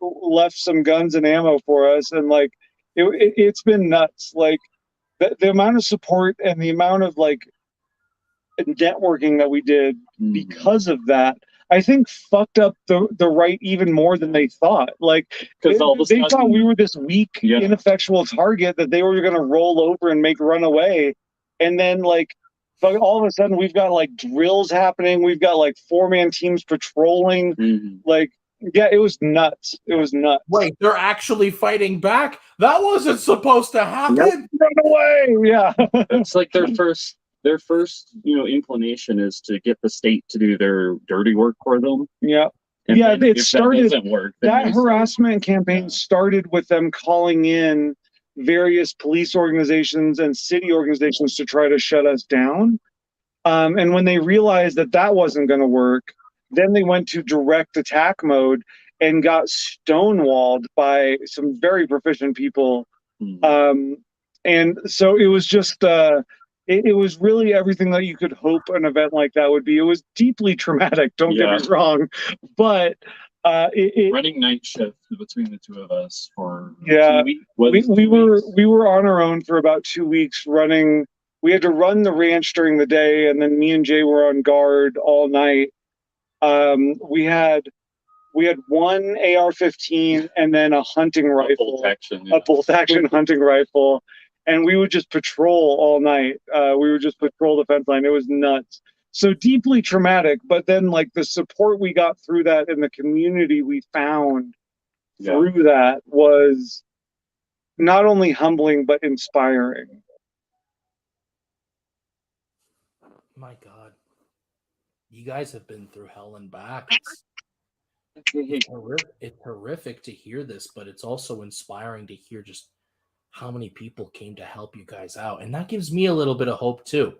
left some guns and ammo for us, and like it's been nuts. Like the amount of support and the amount of like networking that we did because of that, I think fucked up the right even more than they thought. Like they thought we were this weak, ineffectual target that they were going to roll over and make run away. And then like all of a sudden we've got like drills happening. We've got like 4-man teams patrolling. Like, yeah, it was nuts. It was nuts. Wait, they're actually fighting back? That wasn't supposed to happen. Run away. Yeah. It's like their first inclination is to get the state to do their dirty work for them. Yeah. And it started. That doesn't work, that harassment campaign started with them calling in various police organizations and city organizations to try to shut us down. And when they realized that wasn't going to work, then they went to direct attack mode and got stonewalled by some very proficient people. And so it was just it was really everything that you could hope an event like that would be. It was deeply traumatic, don't get me wrong, but running night shift between the two of us for 2 weeks. We were on our own for about 2 weeks running. We had to run the ranch during the day, and then me and Jay were on guard all night. We had one AR-15 and then a hunting rifle, a bolt action hunting rifle. And we would just patrol all night. We would just patrol the fence line. It was nuts. So deeply traumatic. But then like the support we got through that and the community we found through that was not only humbling, but inspiring. My God. You guys have been through hell and back. It's horrific to hear this, but it's also inspiring to hear just how many people came to help you guys out. And that gives me a little bit of hope too.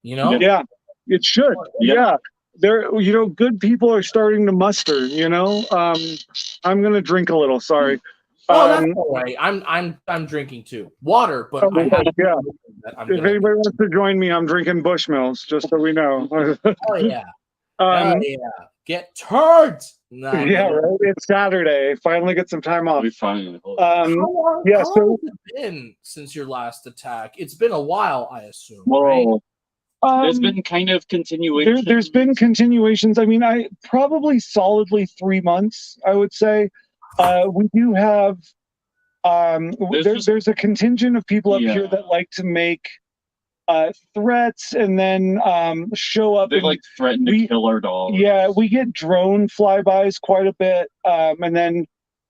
Yeah, it should. Yeah. There, good people are starting to muster, I'm going to drink a little. Sorry. Oh, that's all right. I'm drinking too. Water, but if anybody wants to join me, I'm drinking Bushmills, just so we know. Oh yeah. Get turned. Right. It's Saturday. Finally get some time off. We finally. How long has it been since your last attack? It's been a while, I assume. Well, there's been kind of continuation. There's been continuations. I mean, I probably solidly 3 months, I would say. We do have there's a contingent of people up here that like to make threats and then show up. They like threaten to kill our dogs. Yeah, we get drone flybys quite a bit, and then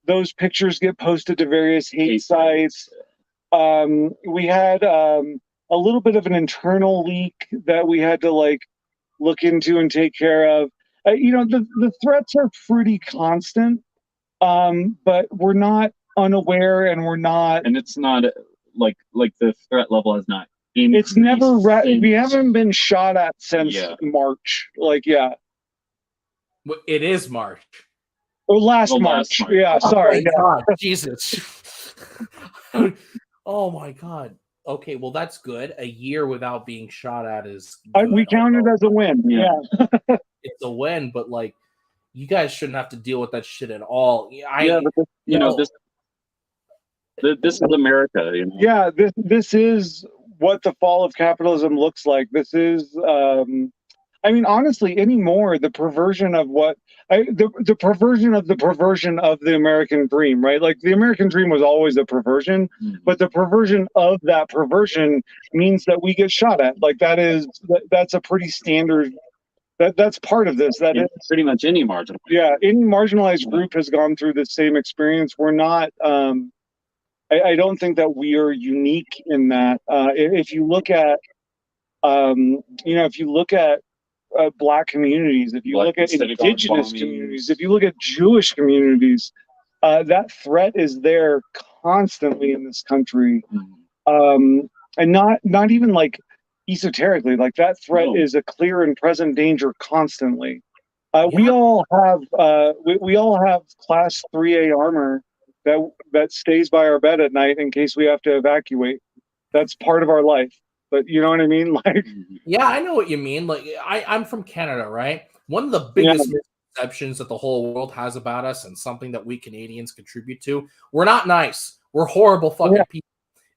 those pictures get posted to various hate sites. We had a little bit of an internal leak that we had to like look into and take care of. You know, the threats are pretty constant, but we're not unaware, and we're not. And it's not like the threat level has not It's increased. never. We haven't been shot at since March. Like, yeah. It is March. Or last March. Yeah, sorry. Oh, God, Jesus. Oh my God. Okay, well that's good. A year without being shot at is good. We count it as a win. Yeah. It's a win, but like, you guys shouldn't have to deal with that shit at all. But this is America. You know? Yeah, this is what the fall of capitalism looks like. This is, I mean, honestly, anymore, the perversion of the perversion of the American dream, right? Like, the American dream was always a perversion, but the perversion of that perversion means that we get shot at. Like, that's a pretty standard. That's part of this. That is pretty much any marginalized. Yeah, any marginalized group has gone through the same experience. We're not. I don't think that we are unique in that. If you look at, if you look at Black communities, if you look at Indigenous communities, if you look at Jewish communities, that threat is there constantly in this country, and not even like esoterically. Like, that threat is a clear and present danger constantly. We all have class 3A armor that stays by our bed at night in case we have to evacuate. That's part of our life. But you know what I mean? Like, yeah, I know what you mean. Like, I'm from Canada, right? One of the biggest misconceptions that the whole world has about us, and something that we Canadians contribute to, we're not nice. We're horrible fucking people.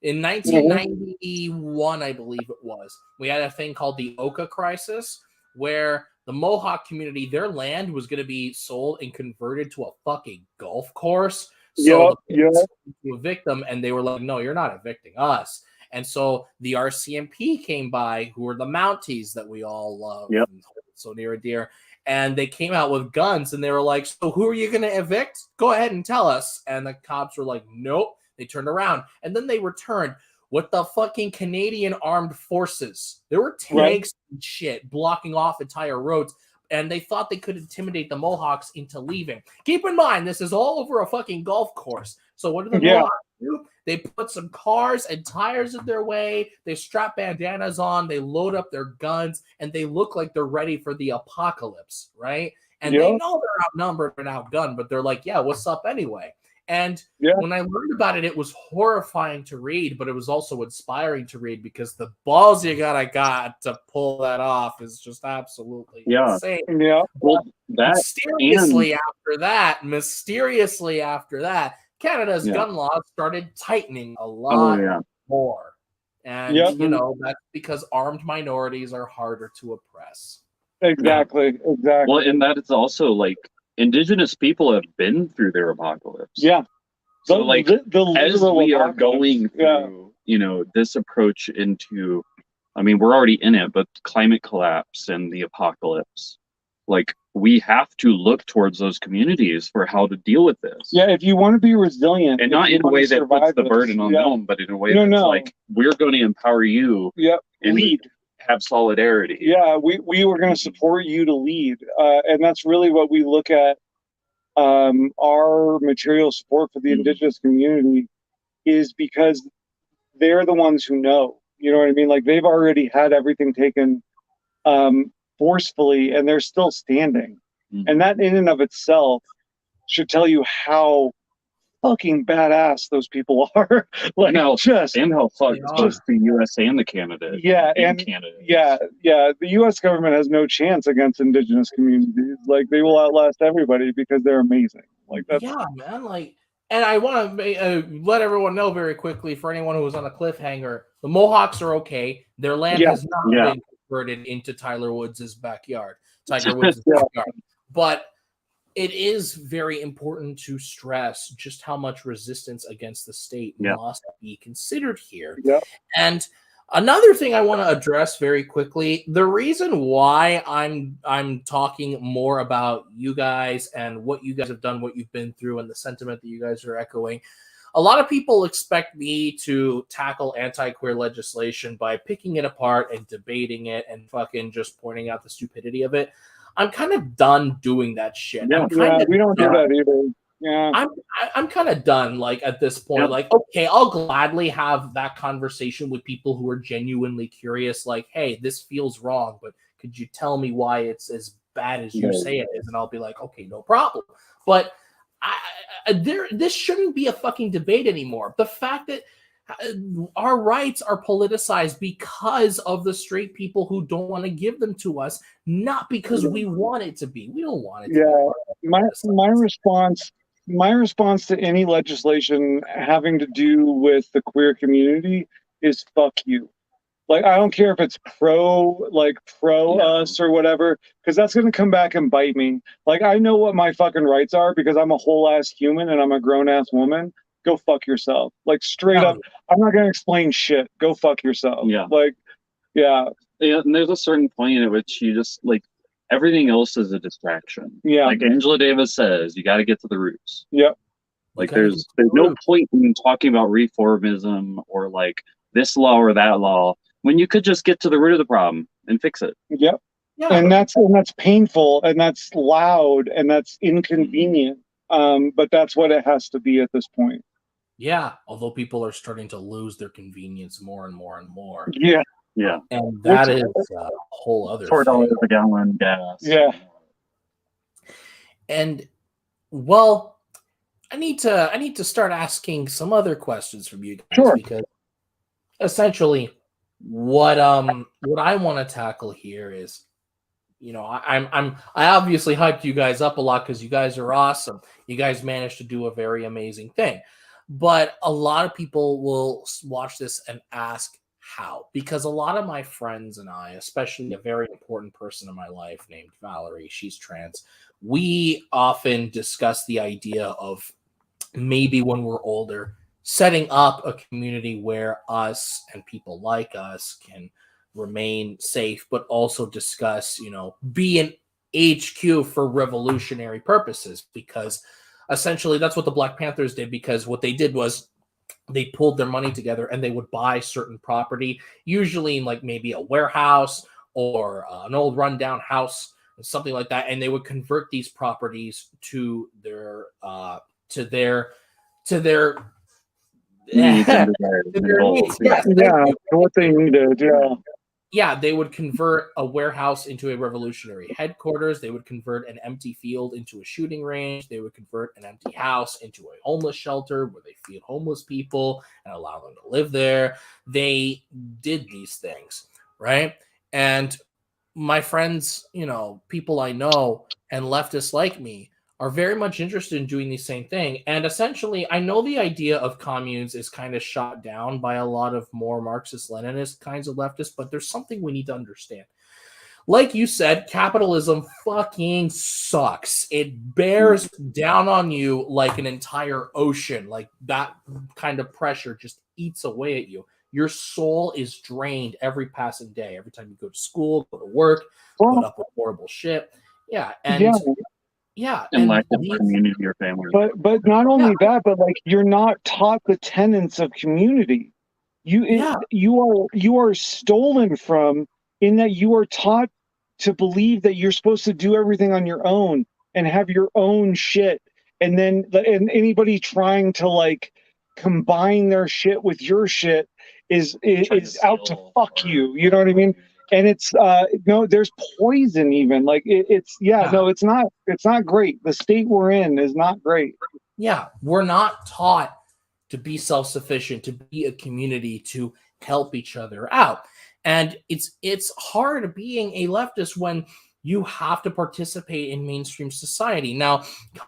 In 1991, I believe it was, we had a thing called the Oka crisis, where the Mohawk community, their land was going to be sold and converted to a fucking golf course. So to evict them, and they were like, no, you're not evicting us. And so the RCMP came by, who were the Mounties that we all love, and hold so near and dear. And they came out with guns, and they were like, so who are you going to evict? Go ahead and tell us. And the cops were like, nope. They turned around, and then they returned with the fucking Canadian armed forces. There were tanks and shit blocking off entire roads, and they thought they could intimidate the Mohawks into leaving. Keep in mind, this is all over a fucking golf course. So what do the Mohawks do? They put some cars and tires in their way. They strap bandanas on. They load up their guns, and they look like they're ready for the apocalypse, right? And they know they're outnumbered and outgunned, but they're like, yeah, what's up anyway? And when I learned about it, it was horrifying to read, but it was also inspiring to read, because the balls you got to pull that off is just absolutely insane. Yeah. Well, mysteriously after that, Canada's gun laws started tightening a lot more. And, you know, that's because armed minorities are harder to oppress. Exactly. Well, and that is also like, Indigenous people have been through their apocalypse. Yeah. So like, as we are going through, you know, this approach into, I mean, we're already in it, but climate collapse and the apocalypse, like, we have to look towards those communities for how to deal with this. Yeah, if you want to be resilient. And not in a way that puts the burden on them, but in a way that's like, we're going to empower you and lead. Have solidarity. Yeah, we were going to support you to lead. And that's really what we look at. Our material support for the Indigenous community is because they're the ones who know. You know what I mean? Like, they've already had everything taken forcefully, and they're still standing. And that in and of itself should tell you how fucking badass those people are. Like, and how fucked just the U.S. and the Canada. The U.S. government has no chance against Indigenous communities. Like, they will outlast everybody because they're amazing. Like, that's man. Like, and I want to let everyone know very quickly, for anyone who was on a cliffhanger, the Mohawks are okay. Their land has not been converted into Tiger Woods' backyard. But it is very important to stress just how much resistance against the state must be considered here. And another thing I want to address very quickly, the reason why I'm talking more about you guys and what you guys have done, what you've been through, and the sentiment that you guys are echoing, a lot of people expect me to tackle anti-queer legislation by picking it apart and debating it and fucking just pointing out the stupidity of it. I'm kind of done doing that shit. Yeah, we don't do that either. Yeah, I'm kind of done. Like at this point, like okay, I'll gladly have that conversation with people who are genuinely curious. Like, hey, this feels wrong, but could you tell me why it's as bad as you say it is? And I'll be like, okay, no problem. But this shouldn't be a fucking debate anymore. The fact that our rights are politicized because of the straight people who don't want to give them to us, not because we want it to be. We don't want it to be. My response to any legislation having to do with the queer community is fuck you. Like, I don't care if it's pro us or whatever, because that's going to come back and bite me. Like, I know what my fucking rights are because I'm a whole ass human and I'm a grown ass woman. Go fuck yourself. Like, straight up, I'm not going to explain shit. Go fuck yourself. Yeah. Like, yeah. And there's a certain point at which you just, like, everything else is a distraction. Yeah. Like Angela Davis says, you got to get to the roots. Yep. Like, there's no point in talking about reformism or, like, this law or that law when you could just get to the root of the problem and fix it. Yep. Yeah. And that's painful and that's loud and that's inconvenient. But that's what it has to be at this point. Yeah, although people are starting to lose their convenience more and more and more. Yeah. Yeah. And that is a whole other $4 a gallon gas. Yeah. And well, I need to start asking some other questions from you guys because essentially what I want to tackle here is, you know, I obviously hyped you guys up a lot because you guys are awesome. You guys managed to do a very amazing thing. But a lot of people will watch this and ask how, because a lot of my friends and I, especially a very important person in my life named Valerie, she's trans, we often discuss the idea of maybe when we're older, setting up a community where us and people like us can remain safe, but also discuss, you know, be an HQ for revolutionary purposes, because essentially that's what the Black Panthers did, because what they did was they pulled their money together and they would buy certain property, usually in like maybe a warehouse or an old rundown house, something like that, and they would convert these properties to their needs. Yeah, what they needed. Yeah, they would convert a warehouse into a revolutionary headquarters. They would convert an empty field into a shooting range. They would convert an empty house into a homeless shelter where they feed homeless people and allow them to live there. They did these things, right? And my friends, you know, people I know and leftists like me are very much interested in doing the same thing. And essentially, I know the idea of communes is kind of shot down by a lot of more Marxist-Leninist kinds of leftists, but there's something we need to understand. Like you said, capitalism fucking sucks. It bears down on you like an entire ocean. Like that kind of pressure just eats away at you. Your soul is drained every passing day. Every time you go to school, go to work, put up with horrible shit. Yeah, and... Yeah, and lack of community or family. But not only that, but like you're not taught the tenets of community. You are stolen from, in that you are taught to believe that you're supposed to do everything on your own and have your own shit, and then anybody trying to like combine their shit with your shit is out to fuck you. You know what I mean? And it's no, there's poison even. Like it's not great. The state we're in is not great. Yeah, we're not taught to be self-sufficient, to be a community, to help each other out. And it's hard being a leftist when you have to participate in mainstream society. Now,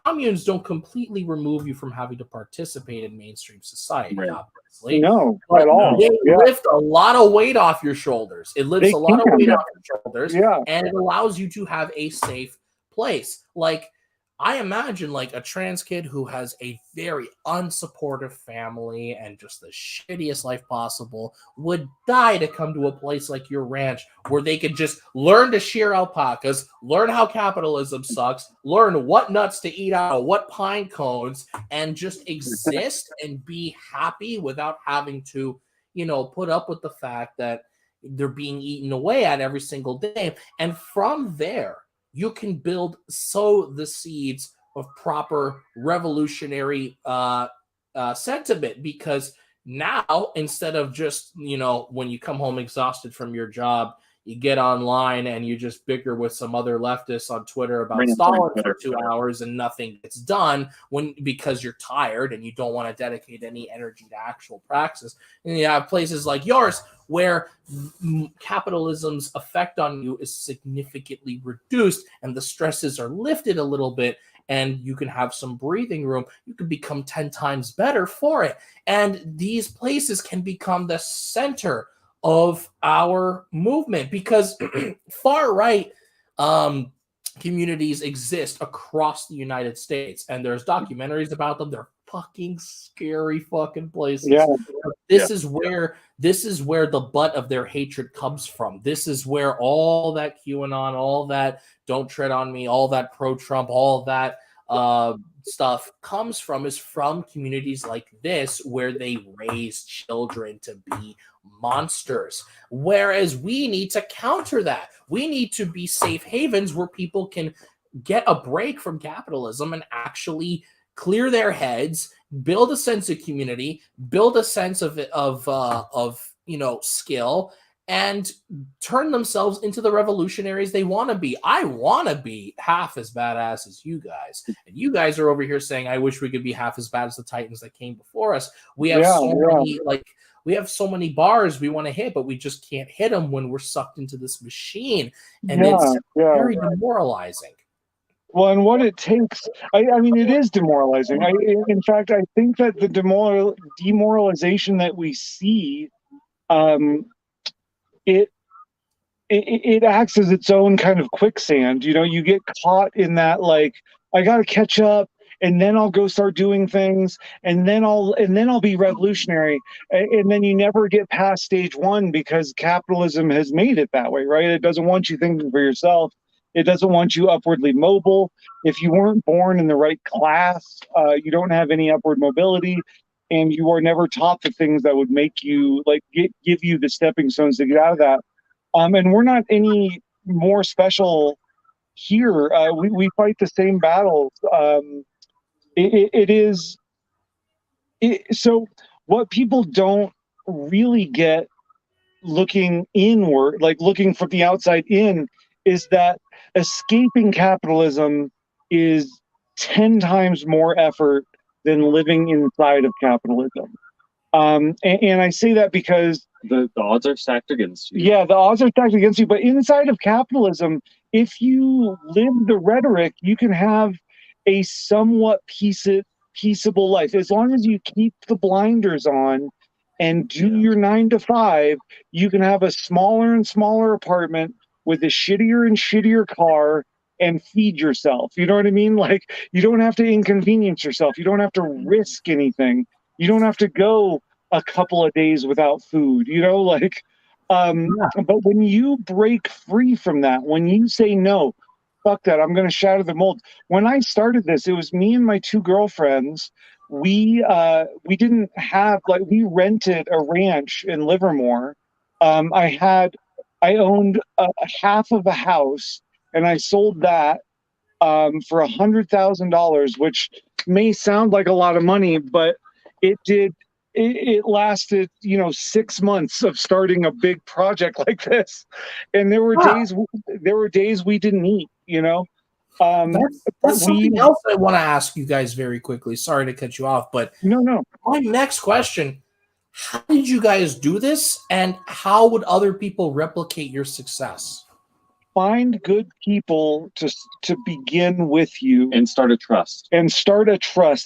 communes don't completely remove you from having to participate in mainstream society, obviously. No, at all. They lift a lot of weight off your shoulders. It lifts a lot of weight off your shoulders, and it allows you to have a safe place. Like, I imagine like a trans kid who has a very unsupportive family and just the shittiest life possible would die to come to a place like your ranch where they could just learn to shear alpacas, learn how capitalism sucks, learn what nuts to eat out of what pine cones, and just exist and be happy without having to, put up with the fact that they're being eaten away at every single day. And from there, you can sow the seeds of proper revolutionary sentiment, because now, instead of just, when you come home exhausted from your job, you get online and you just bicker with some other leftists on Twitter about Stalin for 2 hours and nothing gets done because you're tired and you don't want to dedicate any energy to actual praxis. And you have places like yours where capitalism's effect on you is significantly reduced and the stresses are lifted a little bit, and you can have some breathing room. You can become 10 times better for it. And these places can become the center of our movement, because far right communities exist across the United States, and there's documentaries about them. They're fucking scary fucking places. Yeah. This is where the butt of their hatred comes from. This is where all that QAnon, all that don't tread on me, all that pro-Trump, all that stuff comes from, is from communities like this, where they raise children to be monsters. Whereas we need to counter that. We need to be safe havens where people can get a break from capitalism and actually clear their heads, build a sense of community, build a sense of skill, and turn themselves into the revolutionaries they want to be. I want to be half as badass as you guys, and you guys are over here saying, "I wish we could be half as bad as the Titans that came before us." We have we have so many bars we want to hit, but we just can't hit them when we're sucked into this machine, and it's very demoralizing. Well, and what it takes, I mean, it is demoralizing. In fact, I think that the demoralization that we see, it acts as its own kind of quicksand. You get caught in that, like, I got to catch up, and then I'll go start doing things, and then I'll be revolutionary, and then you never get past stage one, because capitalism has made it that way, right? It doesn't want you thinking for yourself. It doesn't want you upwardly mobile. If you weren't born in the right class, you don't have any upward mobility, and you are never taught the things that would make you, like, give you the stepping stones to get out of that. And we're not any more special here. We fight the same battles. So what people don't really get looking inward, like looking from the outside in, is that escaping capitalism is 10 times more effort than living inside of capitalism. And I say that because the odds are stacked against you. Yeah, the odds are stacked against you. But inside of capitalism, if you live the rhetoric, you can have a somewhat peaceable life. As long as you keep the blinders on and do your 9 to 5, you can have a smaller and smaller apartment with a shittier and shittier car and feed yourself. You know what I mean? Like, you don't have to inconvenience yourself. You don't have to risk anything. You don't have to go a couple of days without food, but when you break free from that, when you say, no, fuck that, I'm going to shatter the mold. When I started this, it was me and my 2 girlfriends. We didn't have, we rented a ranch in Livermore. I owned half of a house, and I sold that for $100,000, which may sound like a lot of money, but it lasted 6 months of starting a big project like this, and there were days we didn't eat. That's something else I want to ask you guys very quickly. Sorry to cut you off, but no. My next question: how did you guys do this, and how would other people replicate your success? Find good people to begin with you and start a trust.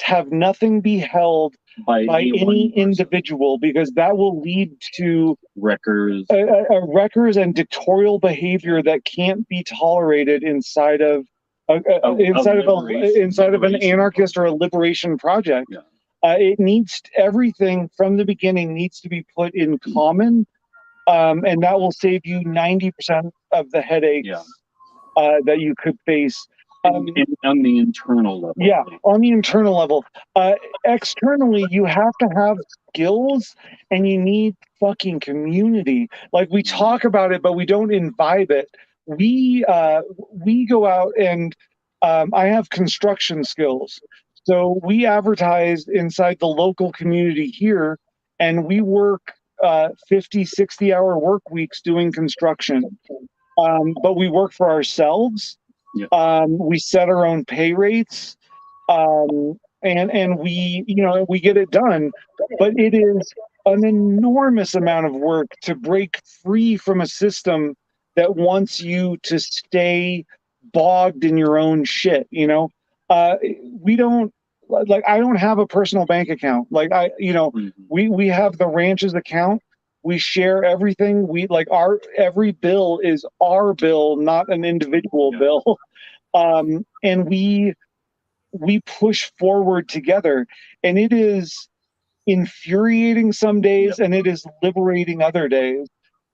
Have nothing be held by any individual, because that will lead to wreckers and dictatorial behavior that can't be tolerated inside of inside of an anarchist or a liberation project. Yeah. It needs everything from the beginning needs to be put in common, and that will save you 90% of the headaches that you could face. On the internal level. Yeah, on the internal level. Externally, you have to have skills and you need fucking community. Like, we talk about it, but we don't imbibe it. We go out and I have construction skills. So we advertise inside the local community here, and we work 50, 60-hour work weeks doing construction. But we work for ourselves. We set our own pay rates, and we get it done. But it is an enormous amount of work to break free from a system that wants you to stay bogged in your own shit. We don't I don't have a personal bank account. We have the ranch's account. We share everything. Every bill is our bill, not an individual bill. And we push forward together, and it is infuriating some days and it is liberating other days.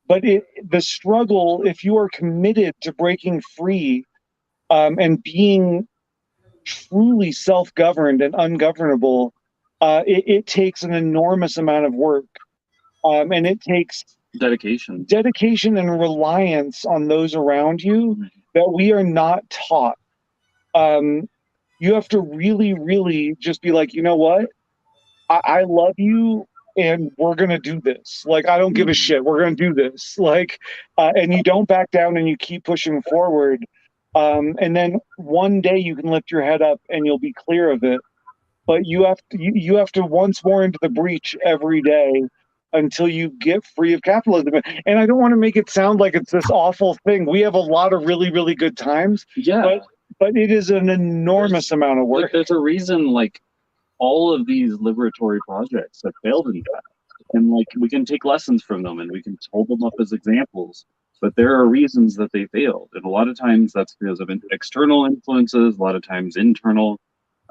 But the struggle, if you are committed to breaking free and being truly self-governed and ungovernable, it takes an enormous amount of work. And it takes dedication and reliance on those around you that we are not taught. You have to really, really just be like, you know what? I love you, and we're going to do this. Like, I don't give a shit. We're going to do this. And you don't back down and you keep pushing forward. And then one day you can lift your head up and you'll be clear of it. But you have to once more into the breach every day until you get free of capitalism. And I don't want to make it sound like it's this awful thing. We have a lot of really, really good times. Yeah. But it is an enormous amount of work. There's a reason, all of these liberatory projects have failed in the past. And we can take lessons from them and we can hold them up as examples. But there are reasons that they failed. And a lot of times that's because of external influences, a lot of times internal.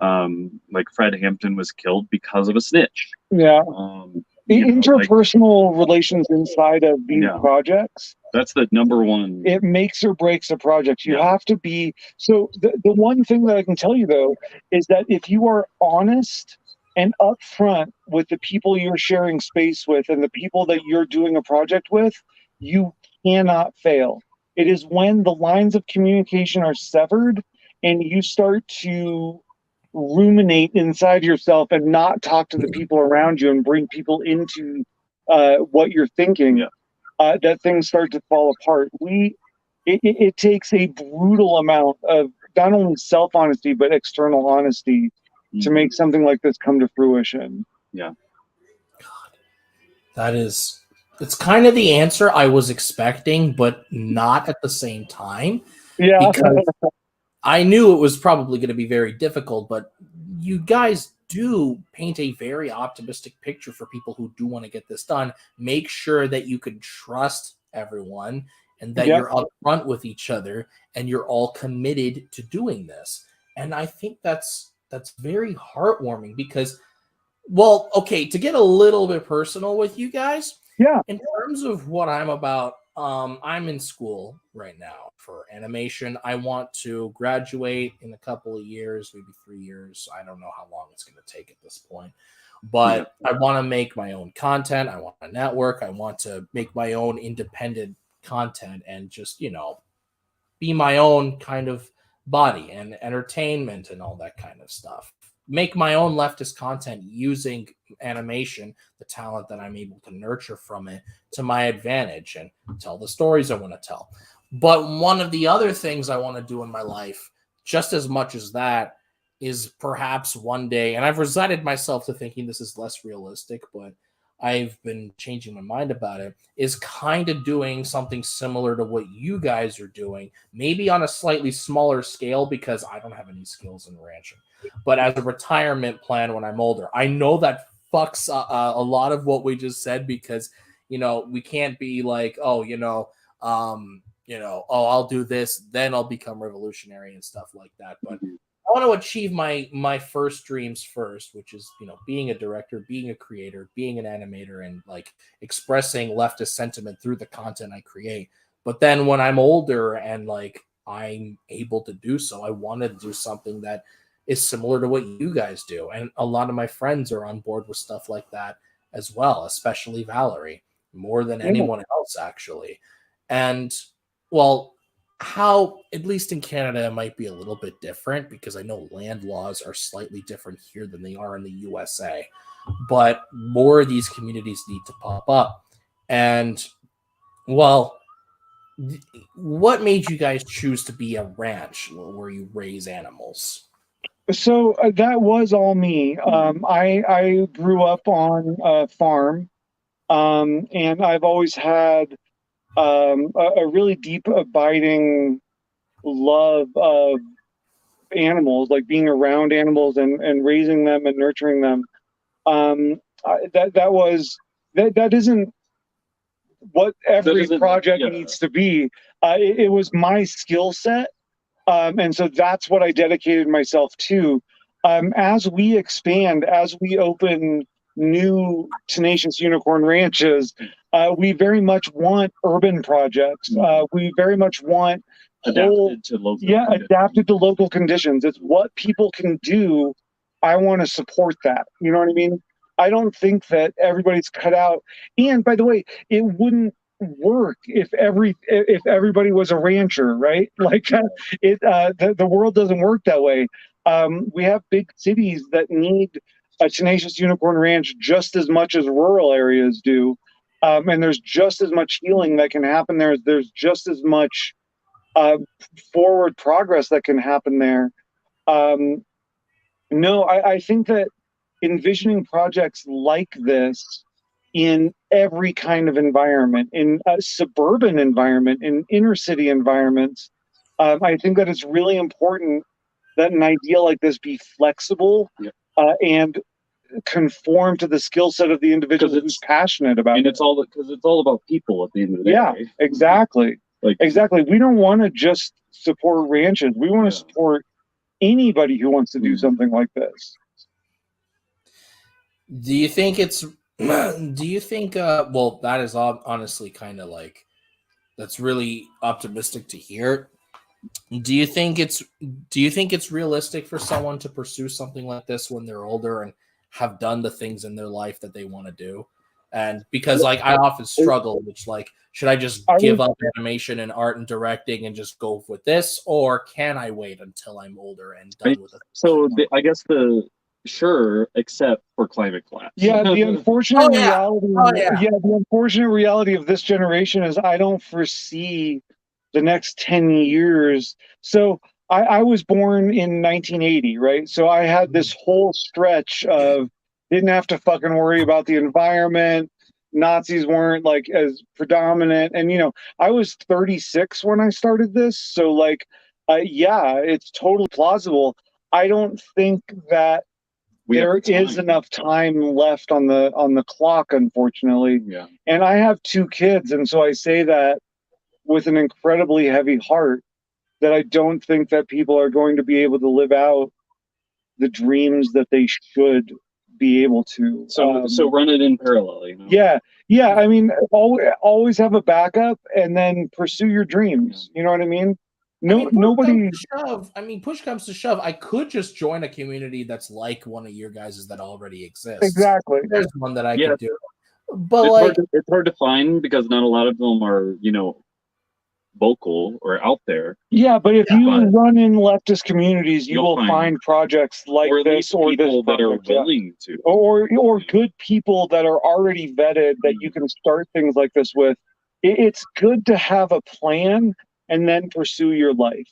Fred Hampton was killed because of a snitch. Yeah. Interpersonal relations inside of these projects. That's the number one. It makes or breaks a project. You have to be. So the one thing that I can tell you, though, is that if you are honest and upfront with the people you're sharing space with and the people that you're doing a project with, you cannot fail. It is when the lines of communication are severed and you start to ruminate inside yourself and not talk to the people around you and bring people into what you're thinking, that things start to fall apart. It takes a brutal amount of not only self-honesty but external honesty to make something like this come to fruition. Yeah. It's kind of the answer I was expecting, but not at the same time. Yeah. Because I knew it was probably going to be very difficult, but you guys do paint a very optimistic picture for people who do want to get this done. Make sure that you can trust everyone and that you're upfront with each other and you're all committed to doing this. And I think that's very heartwarming because, to get a little bit personal with you guys, in terms of what I'm about, I'm in school right now for animation. I want to graduate in a couple of years, maybe 3 years. I don't know how long it's going to take at this point. But I want to make my own content. I want to network. I want to make my own independent content and just, be my own kind of body and entertainment and all that kind of stuff. Make my own leftist content using animation, the talent that I'm able to nurture from it to my advantage and tell the stories I want to tell. But one of the other things I want to do in my life, just as much as that, is perhaps one day, and I've resigned myself to thinking this is less realistic, but I've been changing my mind about it, is kind of doing something similar to what you guys are doing, maybe on a slightly smaller scale because I don't have any skills in ranching. But as a retirement plan when I'm older, I know that fucks a lot of what we just said because, we can't be like, oh, I'll do this, then I'll become revolutionary and stuff like that. But I want to achieve my first dreams first, which is, being a director, being a creator, being an animator, and like expressing leftist sentiment through the content I create. But then when I'm older and like I'm able to do so, I want to do something that is similar to what you guys do. And a lot of my friends are on board with stuff like that as well, especially Valerie, more than anyone else, actually. And well, how, at least in Canada, it might be a little bit different because I know land laws are slightly different here than they are in the USA. But more of these communities need to pop up. And well, what made you guys choose to be a ranch where you raise animals? So that was all me. I grew up on a farm, and I've always had a really deep, abiding love of animals, like being around animals and raising them and nurturing them. That isn't what every project needs to be. It was my skill set. And so that's what I dedicated myself to. As we expand, as we open new Tenacious Unicorn Ranches, we very much want urban projects. We very much want adapted to local conditions. It's what people can do. I want to support that. You know what I mean? I don't think that everybody's cut out. And by the way, it wouldn't work if everybody was a rancher, right? Like the world doesn't work that way. We have big cities that need a Tenacious Unicorn Ranch just as much as rural areas do, and there's just as much healing that can happen there. There's just as much forward progress that can happen there. No, I think that envisioning projects like this in every kind of environment, in a suburban environment, in inner city environments, I think that it's really important that an idea like this be flexible and conform to the skill set of the individual who's passionate about it. And it's all about people at the end of the day. Yeah, exactly. Exactly. We don't want to just support ranches. We want to support anybody who wants to do something like this. Do you think well, that is honestly kind of like, that's really optimistic to hear. Do you think it's realistic for someone to pursue something like this when they're older and have done the things in their life that they want to do? And because like I often struggle with like, should I just give up animation and art and directing and just go with this, or can I wait until I'm older and done with it? So I guess sure, except for climate collapse. Yeah, the unfortunate reality. The unfortunate reality of this generation is I don't foresee the next 10 years. So I was born in 1980, right? So I had this whole stretch of didn't have to fucking worry about the environment. Nazis weren't like as predominant, and I was 36 when I started this. So like, it's totally plausible. I don't think that there is enough time left on the clock, unfortunately. Yeah. And I have 2 kids, and so I say that with an incredibly heavy heart, that I don't think that people are going to be able to live out the dreams that they should be able to. So run it in parallel, Yeah. I mean, always have a backup and then pursue your dreams. You know what I mean? Push comes to shove, I could just join a community that's like one of your guys's that already exists. Exactly. There's one that I could do. But it's hard to find because not a lot of them are, vocal or out there. Yeah, but if you run in leftist communities, you will find projects like this, or people that are willing to, or good people that are already vetted that you can start things like this with. It's good to have a plan and then pursue your life.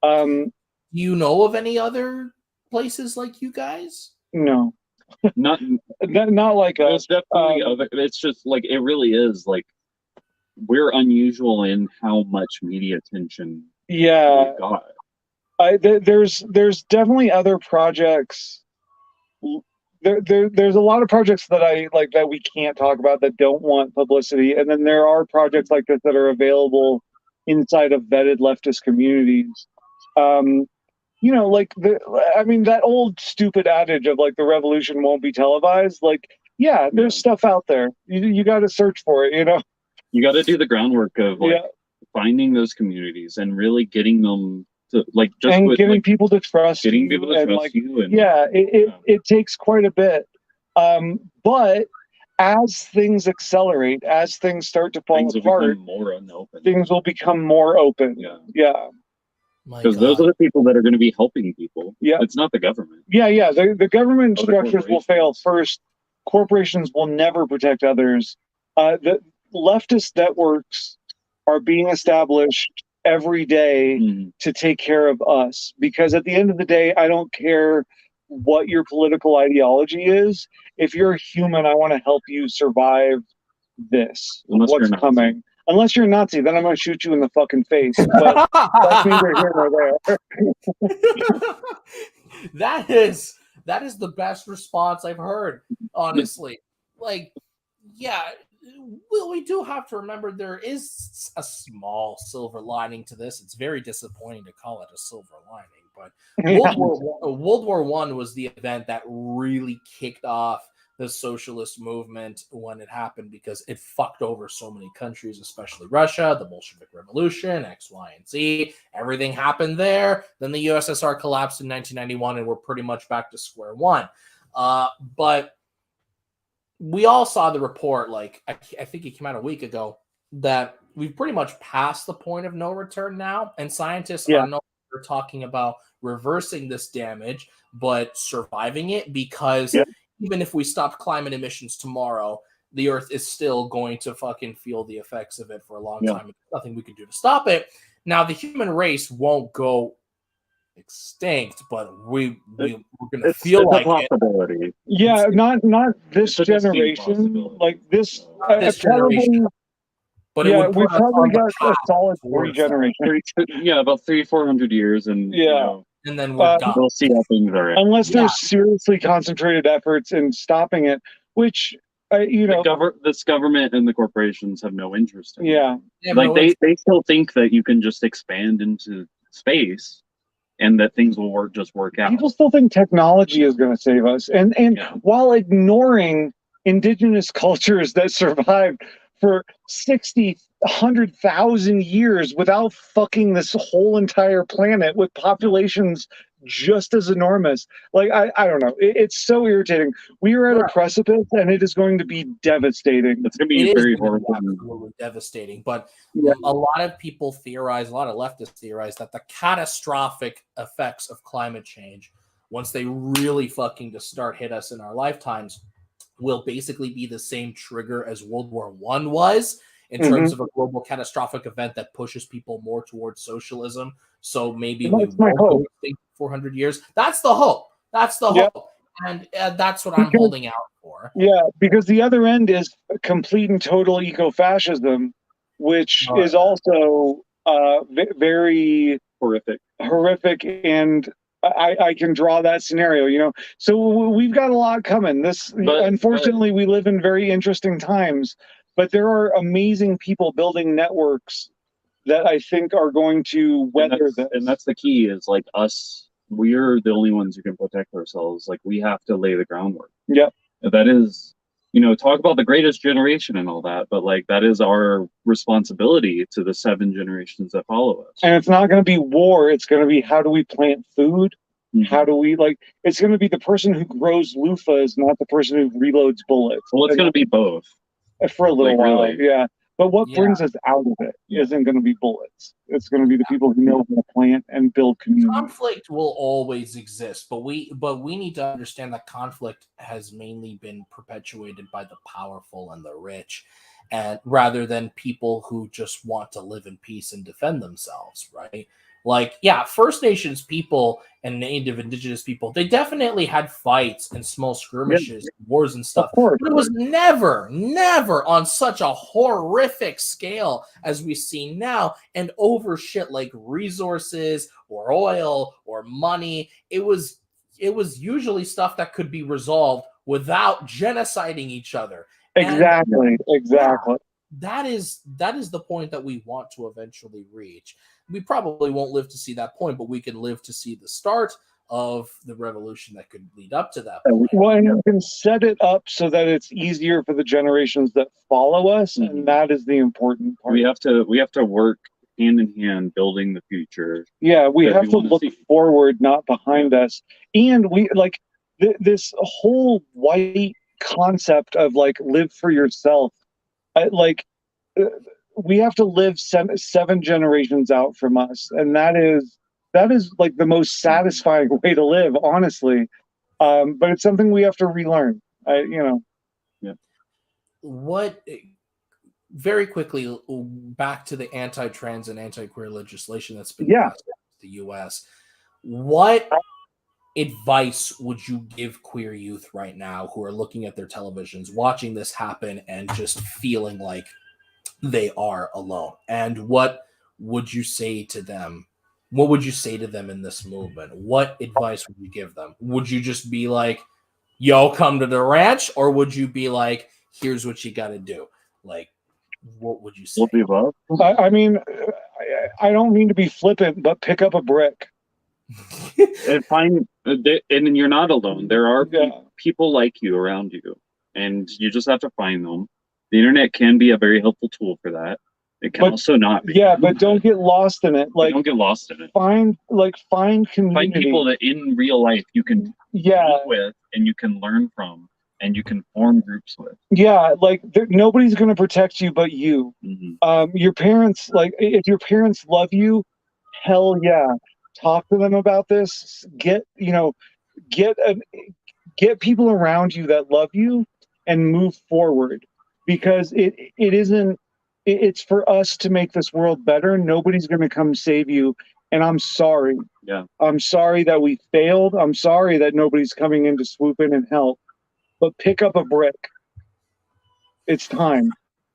Do you know of any other places like you guys? No, not like us. Definitely, it's just like it really is like. We're unusual in how much media attention we got. There's definitely other projects. There's a lot of projects that I like that we can't talk about that don't want publicity, and then there are projects like this that are available inside of vetted leftist communities. Like that old stupid adage of like the revolution won't be televised. Like, yeah, there's stuff out there. You got to search for it. You got to do the groundwork of finding those communities and really getting them to getting people to trust getting you. people to trust you. And, It takes quite a bit. But as things accelerate, as things start to fall apart, things will become more open. Yeah. Because those are the people that are going to be helping people. Yeah. It's not the government. Yeah. The government structures will fail first. Corporations will never protect others. The leftist networks are being established every day to take care of us. Because at the end of the day, I don't care what your political ideology is. If you're a human, I want to help you survive this. What's coming. Unless you're a Nazi, then I'm going to shoot you in the fucking face. But that's neither here nor there. That is the best response I've heard, honestly. Like, yeah, we do have to remember there is a small silver lining to this. It's very disappointing to call it a silver lining, but World War I was the event that really kicked off the socialist movement when it happened, because it fucked over so many countries, especially Russia, the Bolshevik Revolution, X, Y, and Z. Everything happened there. Then the USSR collapsed in 1991, and we're pretty much back to square one. But we all saw the report, like, I think it came out a week ago, that we've pretty much passed the point of no return now, and scientists are no longer talking about reversing this damage, but surviving it, because even if we stopped climate emissions tomorrow, the Earth is still going to fucking feel the effects of it for a long time. There's nothing we can do to stop it. Now, the human race won't go extinct, but we're going to feel like it. Yeah, not this generation. Like this generation. But we've probably got a solid 3 generations. About 300-400 years, and and then we're done. We'll see how things are. Unless there's seriously concentrated efforts in stopping it, which this government and the corporations have no interest in. They still think that you can just expand into space and that things will just work out. People still think technology is going to save us, and while ignoring indigenous cultures that survived for 60, 100,000 years without fucking this whole entire planet with populations just as enormous. Like, I don't know. It's so irritating. We are at a precipice, and it is going to be devastating. It's going to be very horrible. Absolutely devastating. But a lot of people theorize, a lot of leftists theorize, that the catastrophic effects of climate change, once they really fucking just start hit us in our lifetimes, will basically be the same trigger as World War I was, in terms of a global catastrophic event that pushes people more towards socialism. So maybe we won't go extinct 400 years. That's the hope. That's the hope. And that's what I'm holding out for. Yeah, because the other end is complete and total eco-fascism, which is also very horrific, and I can draw that scenario, So we've got a lot coming. Unfortunately, we live in very interesting times, but there are amazing people building networks that I think are going to weather this. And that's the key, is like us, we're the only ones who can protect ourselves. Like, we have to lay the groundwork. Yep. That is, talk about the greatest generation and all that, but like, that is our responsibility to the 7 generations that follow us. And it's not going to be war. It's going to be, how do we plant food? How do we, it's going to be the person who grows loofahs, not the person who reloads bullets. Well, it's going to be both. For a little while, But what brings us out of it isn't going to be bullets. It's going to be the people who know how to plant and build community. Conflict will always exist, but we need to understand that conflict has mainly been perpetuated by the powerful and the rich, and rather than people who just want to live in peace and defend themselves, right? Like, First Nations people and Native Indigenous people, they definitely had fights and small skirmishes, wars and stuff. But it was never on such a horrific scale as we see now, and over shit like resources or oil or money. It was usually stuff that could be resolved without genociding each other. Exactly. that is the point that we want to eventually reach. We probably won't live to see that point, but we can live to see the start of the revolution that could lead up to that point. Well, and you can set it up so that it's easier for the generations that follow us, and that is the important part. We have to work hand in hand building the future. Yeah, we have to look forward, not behind us. And we like this whole white concept of like live for yourself. We have to live seven generations out from us, and that is like the most satisfying way to live, honestly. But it's something we have to relearn. What very quickly back to the anti-trans and anti-queer legislation that's been passed in the U.S. What advice would you give queer youth right now who are looking at their televisions, watching this happen, and just feeling like they are alone? And what would you say to them? What would you say to them in this movement? What advice would you give them? Would you just be like, yo, come to the ranch? Or would you be like, here's what you got to do? Like, what would you say? I mean, I don't mean to be flippant, but pick up a brick. And and you're not alone. There are people like you around you, and you just have to find them. The internet can be a very helpful tool for that. It can also not be. Yeah, but don't get lost in it. Like, don't get lost in it. Find community. Find people that in real life you can meet with, and you can learn from, and you can form groups with. Yeah, like nobody's going to protect you but you. Your parents, like, if your parents love you, hell yeah, talk to them about this. Get people around you that love you and move forward, because it's for us to make this world better. Nobody's going to come save you. And I'm sorry. Yeah. I'm sorry that we failed. I'm sorry that nobody's coming in to swoop in and help. But pick up a brick. It's time.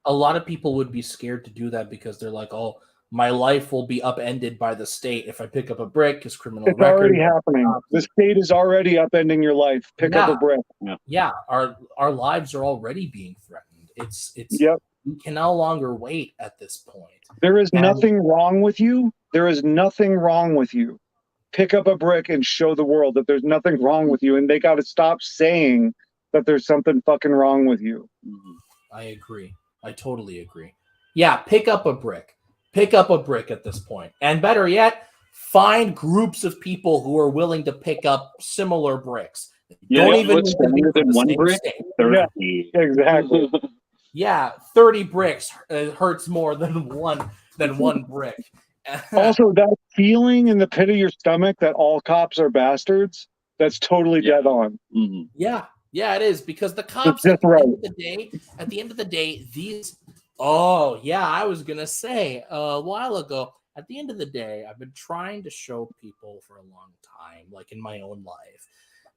A lot of people would be scared to do that because they're like, oh, my life will be upended by the state if I pick up a brick. It's criminal record. It's already happening. The state is already upending your life. Pick up a brick. Yeah, our lives are already being threatened. It's we can no longer wait at this point. There is nothing wrong with you. There is nothing wrong with you. Pick up a brick and show the world that there's nothing wrong with you, and they got to stop saying that there's something fucking wrong with you. I agree. I totally agree. Yeah, pick up a brick. Pick up a brick at this point. And better yet, find groups of people who are willing to pick up similar bricks. Don't even need to be from the one same brick. state. 30. Yeah, exactly. Yeah, 30 bricks hurts more than one brick. Also, that feeling in the pit of your stomach that all cops are bastards, that's totally dead on. Yeah, it is, because the cops at the end of the day, I was gonna say a while ago, at the end of the day, I've been trying to show people for a long time, like in my own life,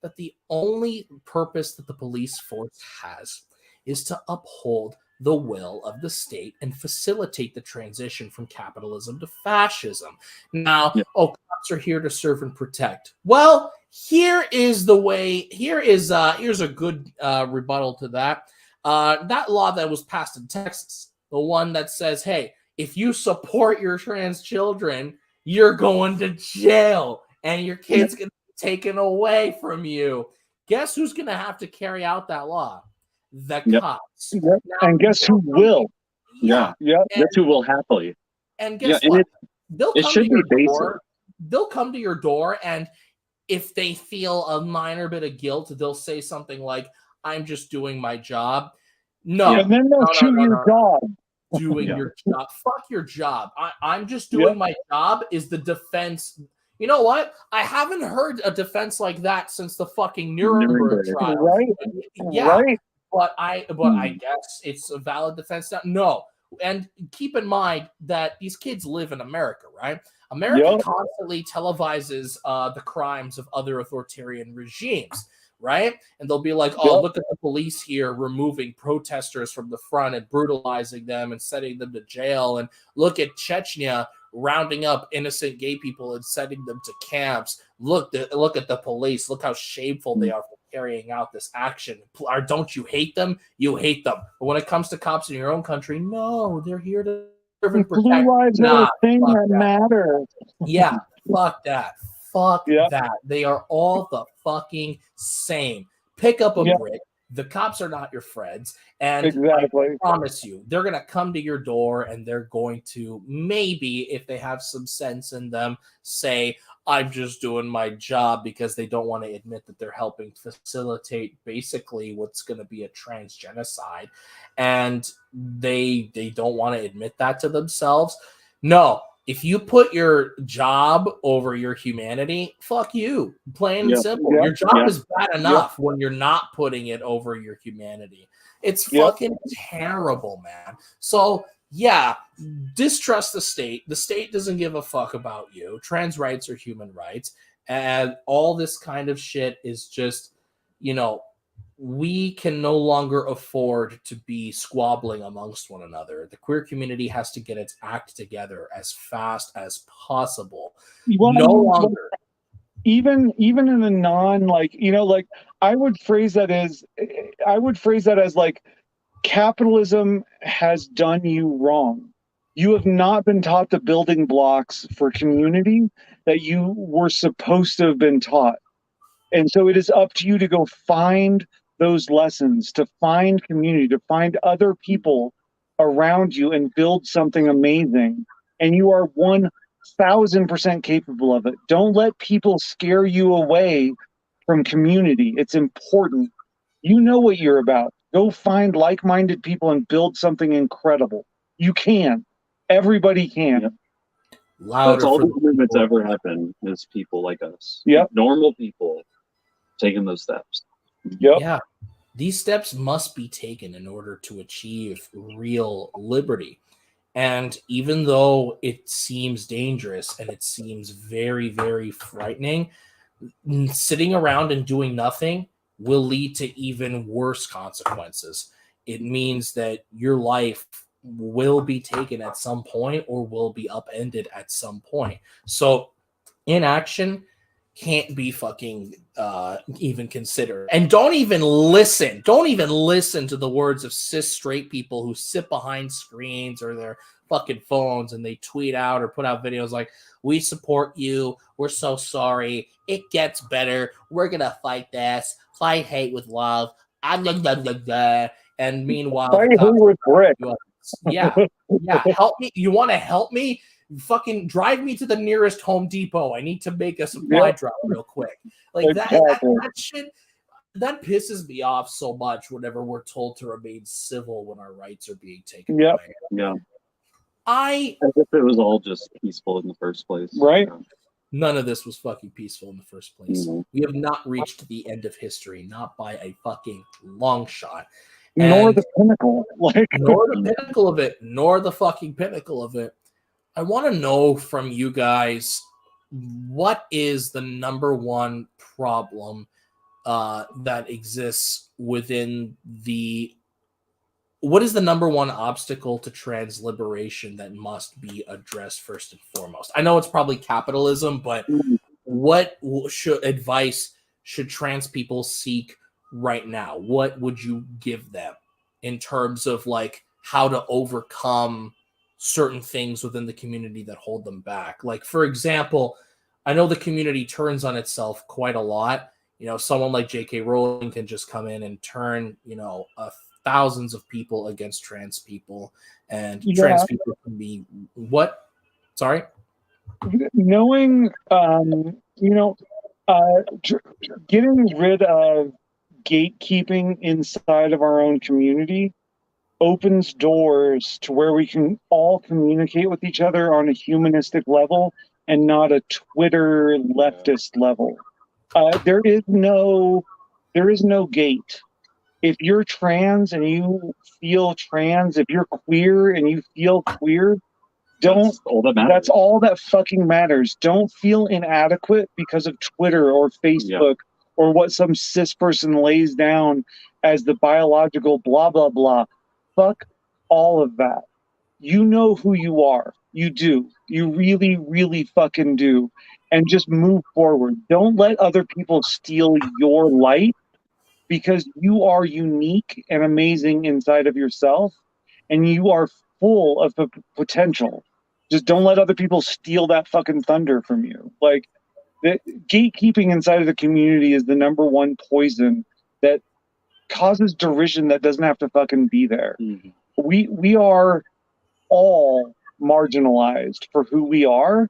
that the only purpose that the police force has is to uphold the will of the state and facilitate the transition from capitalism to fascism. Now, cops are here to serve and protect. Well, here's a good rebuttal to that. That law that was passed in Texas, the one that says, hey, if you support your trans children, you're going to jail and your kid's going to be taken away from you. Guess who's going to have to carry out that law? The cops. Now, and guess who will? Guess who will happily. And guess what? They'll come to your door, and if they feel a minor bit of guilt, they'll say something like, I'm just doing my job. No. And then they'll shoot your job. Doing your job. Fuck your job. I'm just doing my job is the defense. You know what? I haven't heard a defense like that since the fucking Nuremberg trial. Right? Yeah. Right. But I guess it's a valid defense now. No. And keep in mind that these kids live in America, right? America constantly televises the crimes of other authoritarian regimes, right? And they'll be like, oh, look at the police here removing protesters from the front and brutalizing them and sending them to jail. And look at Chechnya rounding up innocent gay people and sending them to camps. Look at the police. Look how shameful they are for carrying out this action. Or don't you hate them? You hate them. But when it comes to cops in your own country, no, they're here to serve and protect. Blue lives are Nah, a thing fuck that matters. Yeah, fuck that. Fuck Yeah. that. They are all the fucking same. Pick up a Yeah. brick. The cops are not your friends. And Exactly. I promise you, they're going to come to your door and they're going to, maybe if they have some sense in them, say, I'm just doing my job, because they don't want to admit that they're helping facilitate basically what's going to be a trans genocide. And they don't want to admit that to themselves. No. If you put your job over your humanity, fuck you. Plain and simple. Your job is bad enough when you're not putting it over your humanity. It's fucking terrible, man. So, yeah, distrust the state. The state doesn't give a fuck about you. Trans rights are human rights. And all this kind of shit is just, you know, we can no longer afford to be squabbling amongst one another. The queer community has to get its act together as fast as possible. Well, no longer. Even in a non, like, you know, like I would phrase that as like, capitalism has done you wrong. You have not been taught the building blocks for community that you were supposed to have been taught. And so it is up to you to go find those lessons, to find community, to find other people around you and build something amazing. And you are 1000% capable of it. Don't let people scare you away from community. It's important. You know what you're about. Go find like-minded people and build something incredible. You can. Everybody can. That's all the movements ever happen is people like us. Yep. Normal people taking those steps. Yep. Yeah. These steps must be taken in order to achieve real liberty. And even though it seems dangerous and it seems very, very frightening, sitting around and doing nothing will lead to even worse consequences. It means that your life will be taken at some point or will be upended at some point. So inaction can't be fucking even considered. And don't even listen to the words of cis straight people who sit behind screens or their fucking phones and they tweet out or put out videos like, we support you, we're so sorry, it gets better, we're gonna fight this, fight hate with love, and meanwhile Fight hate with brick. yeah, help me. You want to help me? Fucking drive me to the nearest Home Depot. I need to make a supply drop real quick. Like that shit, that pisses me off so much whenever we're told to remain civil when our rights are being taken away. Yeah. As if it was all just peaceful in the first place. Right. None of this was fucking peaceful in the first place. Mm-hmm. We have not reached the end of history, not by a fucking long shot. Nor the pinnacle. Nor the pinnacle of it. Nor the fucking pinnacle of it. I want to know from you guys, what is the number one problem that exists within what is the number one obstacle to trans liberation that must be addressed first and foremost? I know it's probably capitalism, but what advice should trans people seek right now? What would you give them in terms of like how to overcome certain things within the community that hold them back? Like, for example, I know the community turns on itself quite a lot. You know, someone like J.K. Rowling can just come in and turn, you know, thousands of people against trans people, and trans people can be what? Sorry? Knowing, getting rid of gatekeeping inside of our own community opens doors to where we can all communicate with each other on a humanistic level and not a Twitter leftist level. There is no gate. If you're trans and you feel trans, if you're queer and you feel queer, that's all that fucking matters. Don't feel inadequate because of Twitter or Facebook or what some cis person lays down as the biological blah, blah, blah. Fuck all of that. You know who you are. You do. You really, really fucking do. And just move forward. Don't let other people steal your light because you are unique and amazing inside of yourself, and you are full of potential. Just don't let other people steal that fucking thunder from you. Like, the gatekeeping inside of the community is the number one poison that causes derision that doesn't have to fucking be there. We are all marginalized for who we are,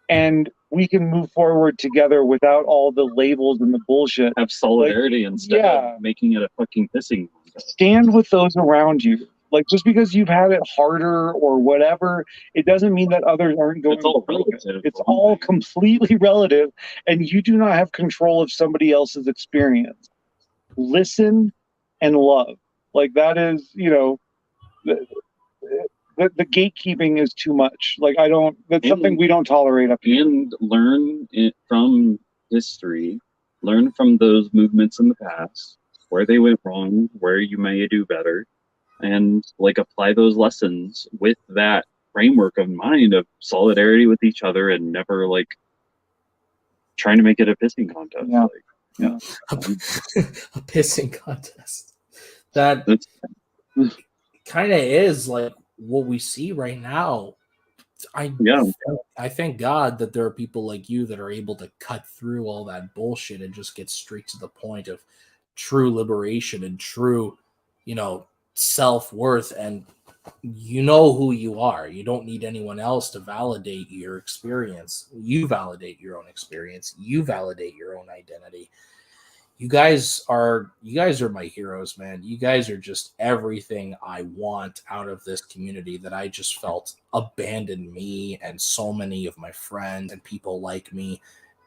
and we can move forward together without all the labels and the bullshit. Have solidarity instead of making it a fucking pissing contest. Stand with those around you. Like, just because you've had it harder or whatever, it doesn't mean that others aren't going through it. It's all completely relative, and you do not have control of somebody else's experience. Listen and love. Like, that is, you know, the gatekeeping is too much. Like, that's something we don't tolerate up here. And learn from history, learn from those movements in the past, where they went wrong, where you may do better, and like apply those lessons with that framework of mind of solidarity with each other and never like trying to make it a pissing contest. A pissing contest. That kind of is like what we see right now. I thank God that there are people like you that are able to cut through all that bullshit and just get straight to the point of true liberation and true, you know, self-worth. And you know who you are. You don't need anyone else to validate your experience. You validate your own experience. You validate your own identity. You guys are my heroes, man. You guys are just everything I want out of this community that I just felt abandoned me and so many of my friends and people like me,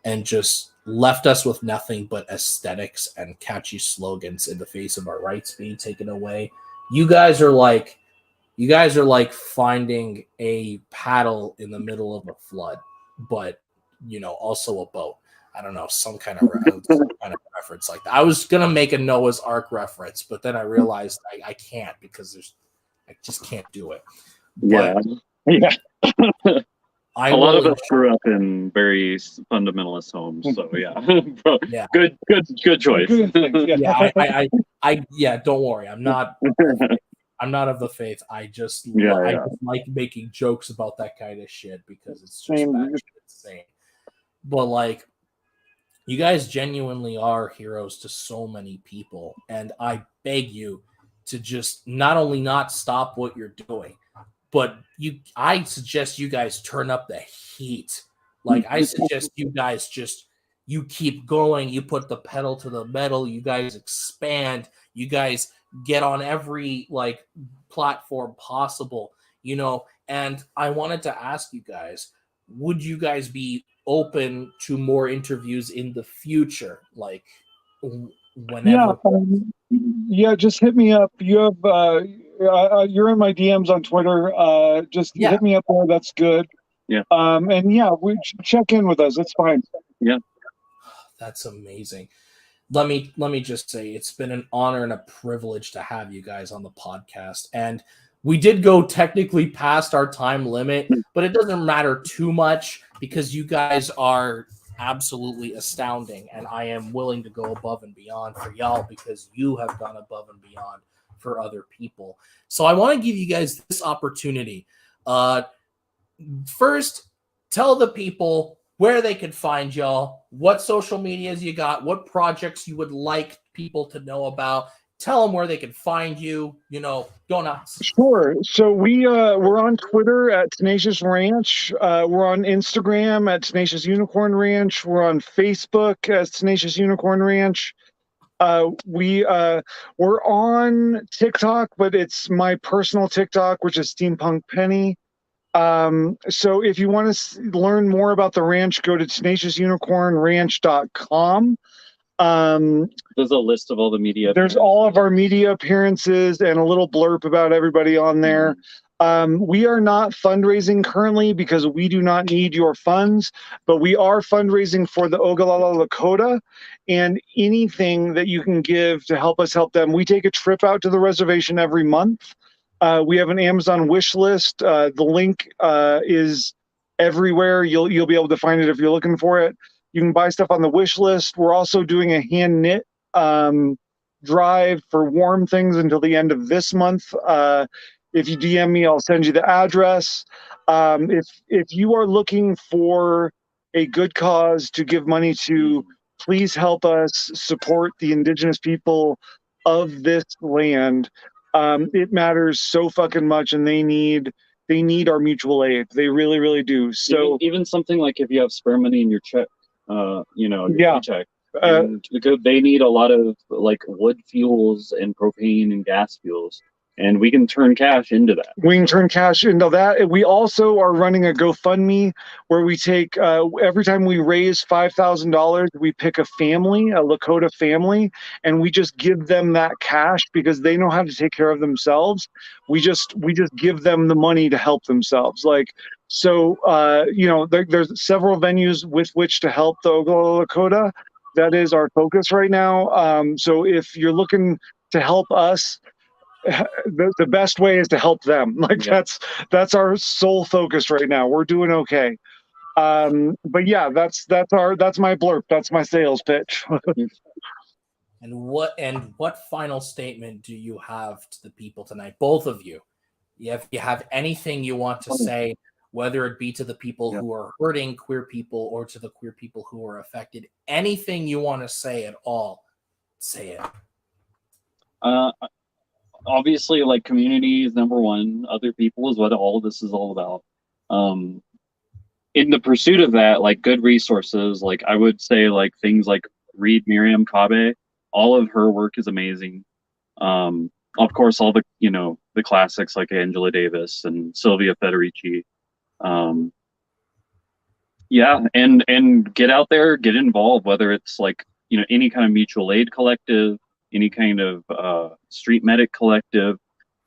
and just left us with nothing but aesthetics and catchy slogans in the face of our rights being taken away. You guys are like finding a paddle in the middle of a flood, but you know, also a boat. I don't know, some kind of reference like that. I was gonna make a Noah's Ark reference, but then I realized I can't because I just can't do it. But a lot of us grew up in very fundamentalist homes, so good choice. Don't worry, I'm not of the faith. I just like making jokes about that kind of shit because it's just insane. But like, you guys genuinely are heroes to so many people, and I beg you to just not only not stop what you're doing, but I suggest you guys turn up the heat. Like, I suggest you guys you keep going, you put the pedal to the metal, you guys expand, you guys get on every like platform possible, you know. And I wanted to ask you guys, would you guys be open to more interviews in the future, like whenever? Just hit me up. You have you're in my DMs on Twitter. Just hit me up there. That's good. We check in with us. It's fine. That's amazing. Let me just say, it's been an honor and a privilege to have you guys on the podcast. And we did go technically past our time limit, but it doesn't matter too much because you guys are absolutely astounding. And I am willing to go above and beyond for y'all because you have gone above and beyond for other people. So I want to give you guys this opportunity. First, tell the people where they can find y'all, what social medias you got, what projects you would like people to know about. Tell them where they can find you, you know, go nuts. Sure. So we're on Twitter at Tenacious Ranch. We're on Instagram at Tenacious Unicorn Ranch. We're on Facebook as Tenacious Unicorn Ranch. We're on TikTok, but it's my personal TikTok, which is Steampunk Penny. So if you want to learn more about the ranch, go to tenaciousunicornranch.com. There's a list of all the media. There's all of our media appearances and a little blurb about everybody on there. We are not fundraising currently because we do not need your funds, but we are fundraising for the Ogallala Lakota, and anything that you can give to help us help them. We take a trip out to the reservation every month. We have an Amazon wish list. The link is everywhere. You'll be able to find it if you're looking for it. You can buy stuff on the wish list. We're also doing a hand knit drive for warm things until the end of this month. If you DM me, I'll send you the address. If you are looking for a good cause to give money to, please help us support the indigenous people of this land. It matters so fucking much, and they need our mutual aid. They really, really do. So even something like if you have spare money in your check, your paycheck, and because they need a lot of like wood fuels and propane and gas fuels, and we can turn cash into that. We can turn cash into that. We also are running a GoFundMe where we take, every time we raise $5,000, we pick a family, a Lakota family, and we just give them that cash because they know how to take care of themselves. We just give them the money to help themselves. So, there's several venues with which to help the Oglala Lakota. That is our focus right now. So if you're looking to help us, the best way is to help them. That's our sole focus right now. We're doing okay. But yeah, that's my blurb. That's my sales pitch. And what final statement do you have to the people tonight, both of you? If you have anything you want to say, whether it be to the people who are hurting queer people or to the queer people who are affected, anything you want to say at all, say it. Obviously, like, community is number one. Other people is what all of this is all about. In the pursuit of that, like, good resources, like, I would say, like, things like read Miriam Kabe. All of her work is amazing. Of course, all the the classics like Angela Davis and Sylvia Federici. And get out there, get involved, whether it's like any kind of mutual aid collective, any kind of street medic collective.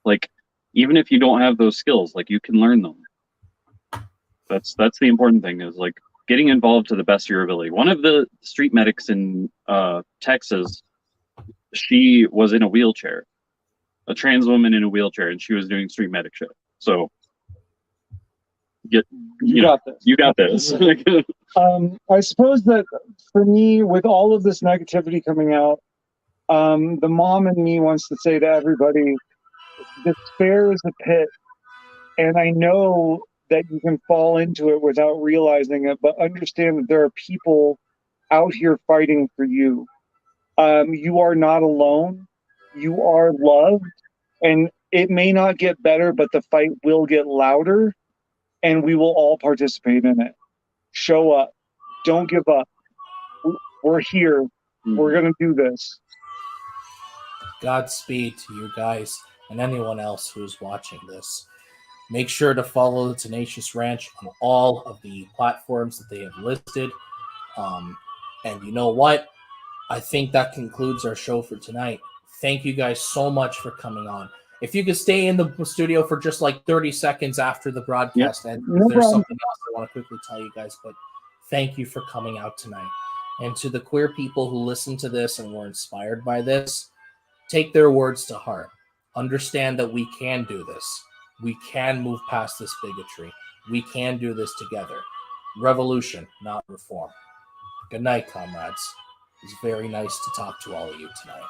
Like, even if you don't have those skills, like, you can learn them. That's the important thing, is like getting involved to the best of your ability. One of the street medics in Texas, she was in a wheelchair, a trans woman in a wheelchair, and she was doing street medic shit. So you got this. I suppose that for me, with all of this negativity coming out, the mom in me wants to say to everybody, despair is a pit, and I know that you can fall into it without realizing it, but understand that there are people out here fighting for you. You are not alone. You are loved, and it may not get better, but the fight will get louder, and we will all participate in it. Show up. Don't give up. We're here. We're going to do this. Godspeed to you guys and anyone else who's watching this. Make sure to follow the Tenacious Ranch on all of the platforms that they have listed. And you know what? I think that concludes our show for tonight. Thank you guys so much for coming on. If you could stay in the studio for just like 30 seconds after the broadcast, and there's something else I want to quickly tell you guys, but thank you for coming out tonight. And to the queer people who listen to this and were inspired by this, take their words to heart. Understand that we can do this. We can move past this bigotry. We can do this together. Revolution, not reform. Good night, comrades. It was very nice to talk to all of you tonight.